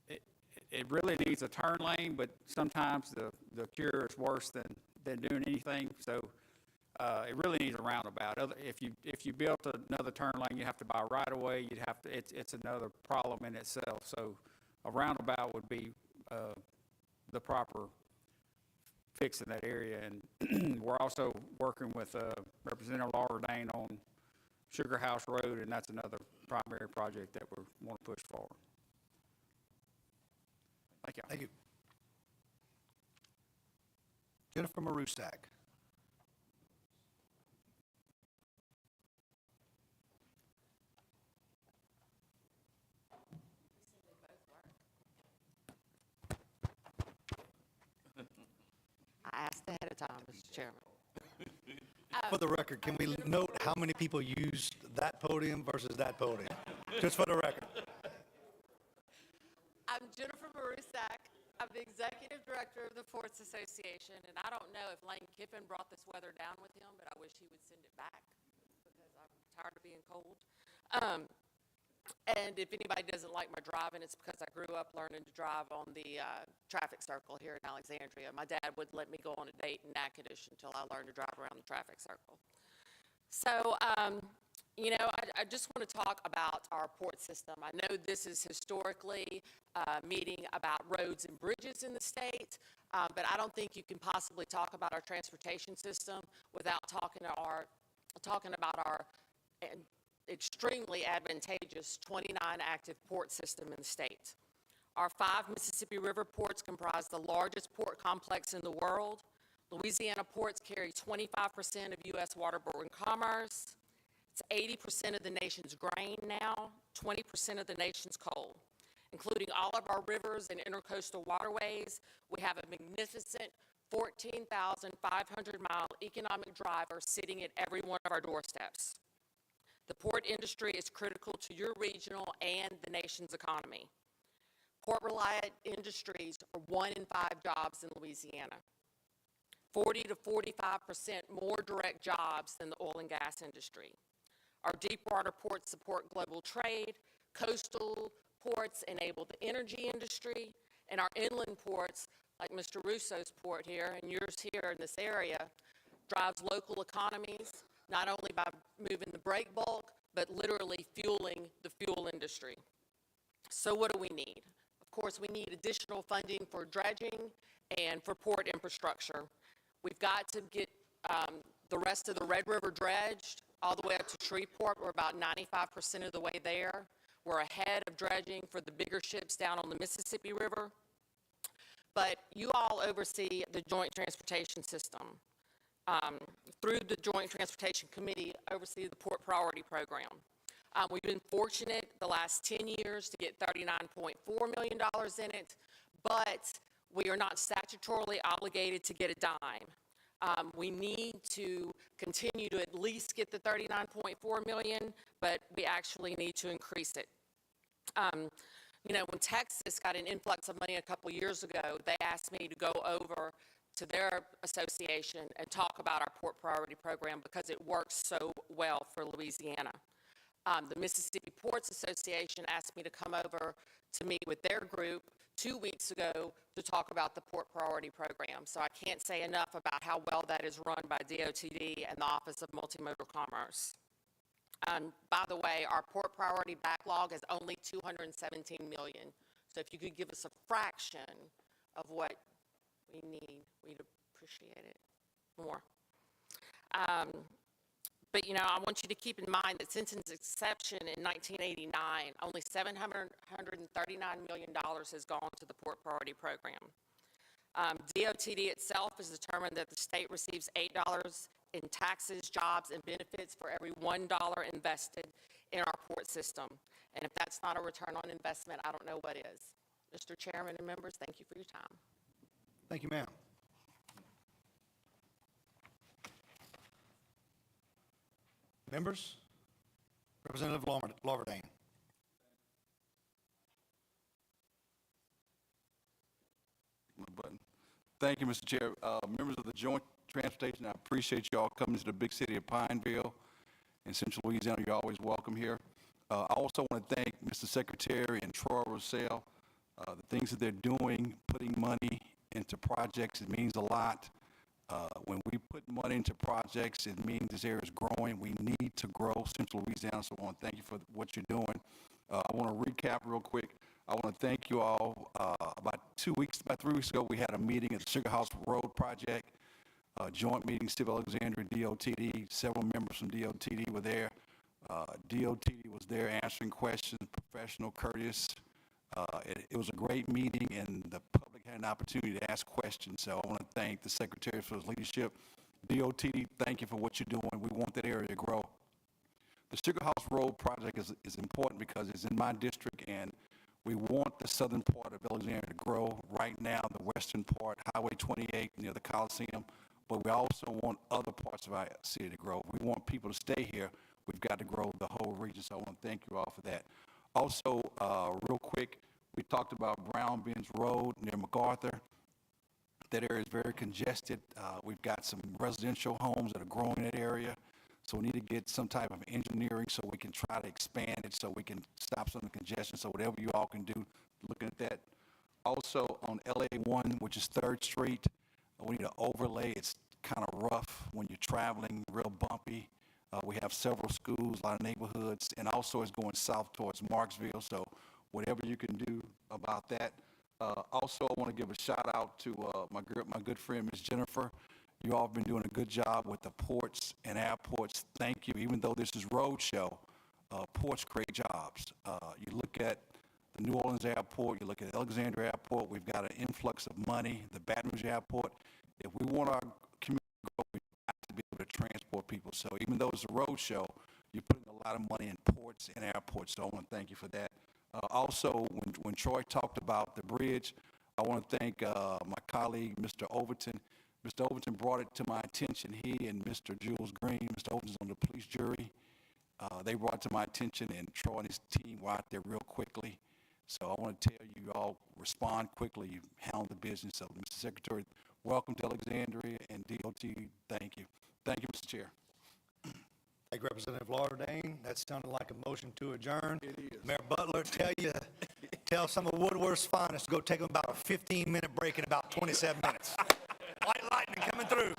M: It really needs a turn lane, but sometimes the cure is worse than doing anything. So it really needs a roundabout. If you built another turn lane, you have to buy right away. It's another problem in itself. So a roundabout would be the proper fix in that area. And we're also working with Representative Laura Dane on Sugar House Road, and that's another primary project that we want to push forward. Thank you.
A: Thank you. Jennifer Marusak.
N: I asked ahead of time, Mr. Chairman.
A: For the record, can we note how many people used that podium versus that podium? Just for the record.
N: I'm Jennifer Marusak. I'm the Executive Director of the Ports Association, and I don't know if Lane Kiffin brought this weather down with him, but I wish he would send it back because I'm tired of being cold. And if anybody doesn't like my driving, it's because I grew up learning to drive on the traffic circle here in Alexandria. My dad wouldn't let me go on a date in Natchitoches until I learned to drive around the traffic circle. So, you know, I just want to talk about our port system. I know this is historically a meeting about roads and bridges in the state, but I don't think you can possibly talk about our transportation system without talking about our extremely advantageous 29 active port system in the state. Our 5 Mississippi River ports comprise the largest port complex in the world. Louisiana ports carry 25% of U.S. waterborne commerce. It's 80% of the nation's grain now, 20% of the nation's coal. Including all of our rivers and intercoastal waterways, we have a magnificent 14,500-mile economic driver sitting at every one of our doorsteps. The port industry is critical to your regional and the nation's economy. Port-reliant industries are 1 in 5 jobs in Louisiana. 40 to 45% more direct jobs than the oil and gas industry. Our deepwater ports support global trade, coastal ports enable the energy industry, and our inland ports, like Mr. Russo's port here and yours here in this area, drives local economies, not only by moving the break bulk, but literally fueling the fuel industry. So what do we need? Of course, we need additional funding for dredging and for port infrastructure. We've got to get the rest of the Red River dredged all the way up to Shreveport. We're about 95% of the way there. We're ahead of dredging for the bigger ships down on the Mississippi River. But you all oversee the Joint Transportation System. Through the Joint Transportation Committee, oversee the Port Priority Program. We've been fortunate the last 10 years to get $39.4 million in it, but we are not statutorily obligated to get a dime. We need to continue to at least get the $39.4 million, but we actually need to increase it. You know, when Texas got an influx of money a couple years ago, they asked me to go over to their association and talk about our Port Priority Program because it works so well for Louisiana. The Mississippi Ports Association asked me to come over to meet with their group 2 weeks ago to talk about the Port Priority Program. So I can't say enough about how well that is run by DOTD and the Office of Multimodal Commerce. By the way, our Port Priority backlog is only $217 million. So if you could give us a fraction of what we need, we'd appreciate it more. But, you know, I want you to keep in mind that since its inception in 1989, only $739 million has gone to the Port Priority Program. DOTD itself has determined that the state receives $8 in taxes, jobs, and benefits for every $1 invested in our port system. And if that's not a return on investment, I don't know what is. Mr. Chairman and members, thank you for your time.
A: Thank you, ma'am. Members? Representative Lawverdane.
O: Button. Thank you, Mr. Chair. Members of the Joint Transportation, I appreciate you all coming to the big city of Pineville in Central Louisiana. You're always welcome here. I also want to thank Mr. Secretary and Troy Roussel. The things that they're doing, putting money into projects, it means a lot. When we put money into projects, it means this area is growing. We need to grow Central Louisiana, so I want to thank you for what you're doing. I want to recap real quick. I want to thank you all. About 3 weeks ago, we had a meeting at the Sugar House Road Project, joint meeting, City of Alexandria, DOTD. Several members from DOTD were there. DOTD was there answering questions, professional, courteous. It was a great meeting, and the public had an opportunity to ask questions. So I want to thank the Secretary for his leadership. DOTD, thank you for what you're doing. We want that area to grow. The Sugar House Road Project is important because it's in my district, and we want the southern part of Alexandria to grow. Right now, the western part, Highway 28 near the Coliseum, but we also want other parts of our city to grow. We want people to stay here. We've got to grow the whole region, so I want to thank you all for that. Also, real quick, we talked about Brown Bench Road near MacArthur. That area is very congested. We've got some residential homes that are growing in that area, so we need to get some type of engineering so we can try to expand it so we can stop some of the congestion. So whatever you all can do, looking at that. Also on LA1, which is 3rd Street, we need an overlay. It's kind of rough when you're traveling, real bumpy. We have several schools, a lot of neighborhoods, and also it's going south towards Marksville, so whatever you can do about that. Also, I want to give a shout out to my good friend, Ms. Jennifer. You all have been doing a good job with the ports and airports. Thank you. Even though this is roadshow, ports create jobs. You look at the New Orleans airport, you look at Alexandria airport, we've got an influx of money, the Baton Rouge airport. If we want our community to grow, we have to be able to transport people. So even though it's a roadshow, you're putting a lot of money in ports and airports, so I want to thank you for that. Also, when Troy talked about the bridge, I want to thank my colleague, Mr. Overton. Mr. Overton brought it to my attention. He and Mr. Jules Green, Mr. Overton's on the police jury. They brought it to my attention, and Troy and his team were out there real quickly. So I want to tell you all, respond quickly. You handle the business. So, Mr. Secretary, welcome to Alexandria, and DOT, thank you. Thank you, Mr. Chair.
A: Thank you, Representative Lawverdane. That sounded like a motion to adjourn. It is. Mayor Butler, tell some of Woodworth's finest to go take them about a 15-minute break in about 27 minutes. White lightning coming through.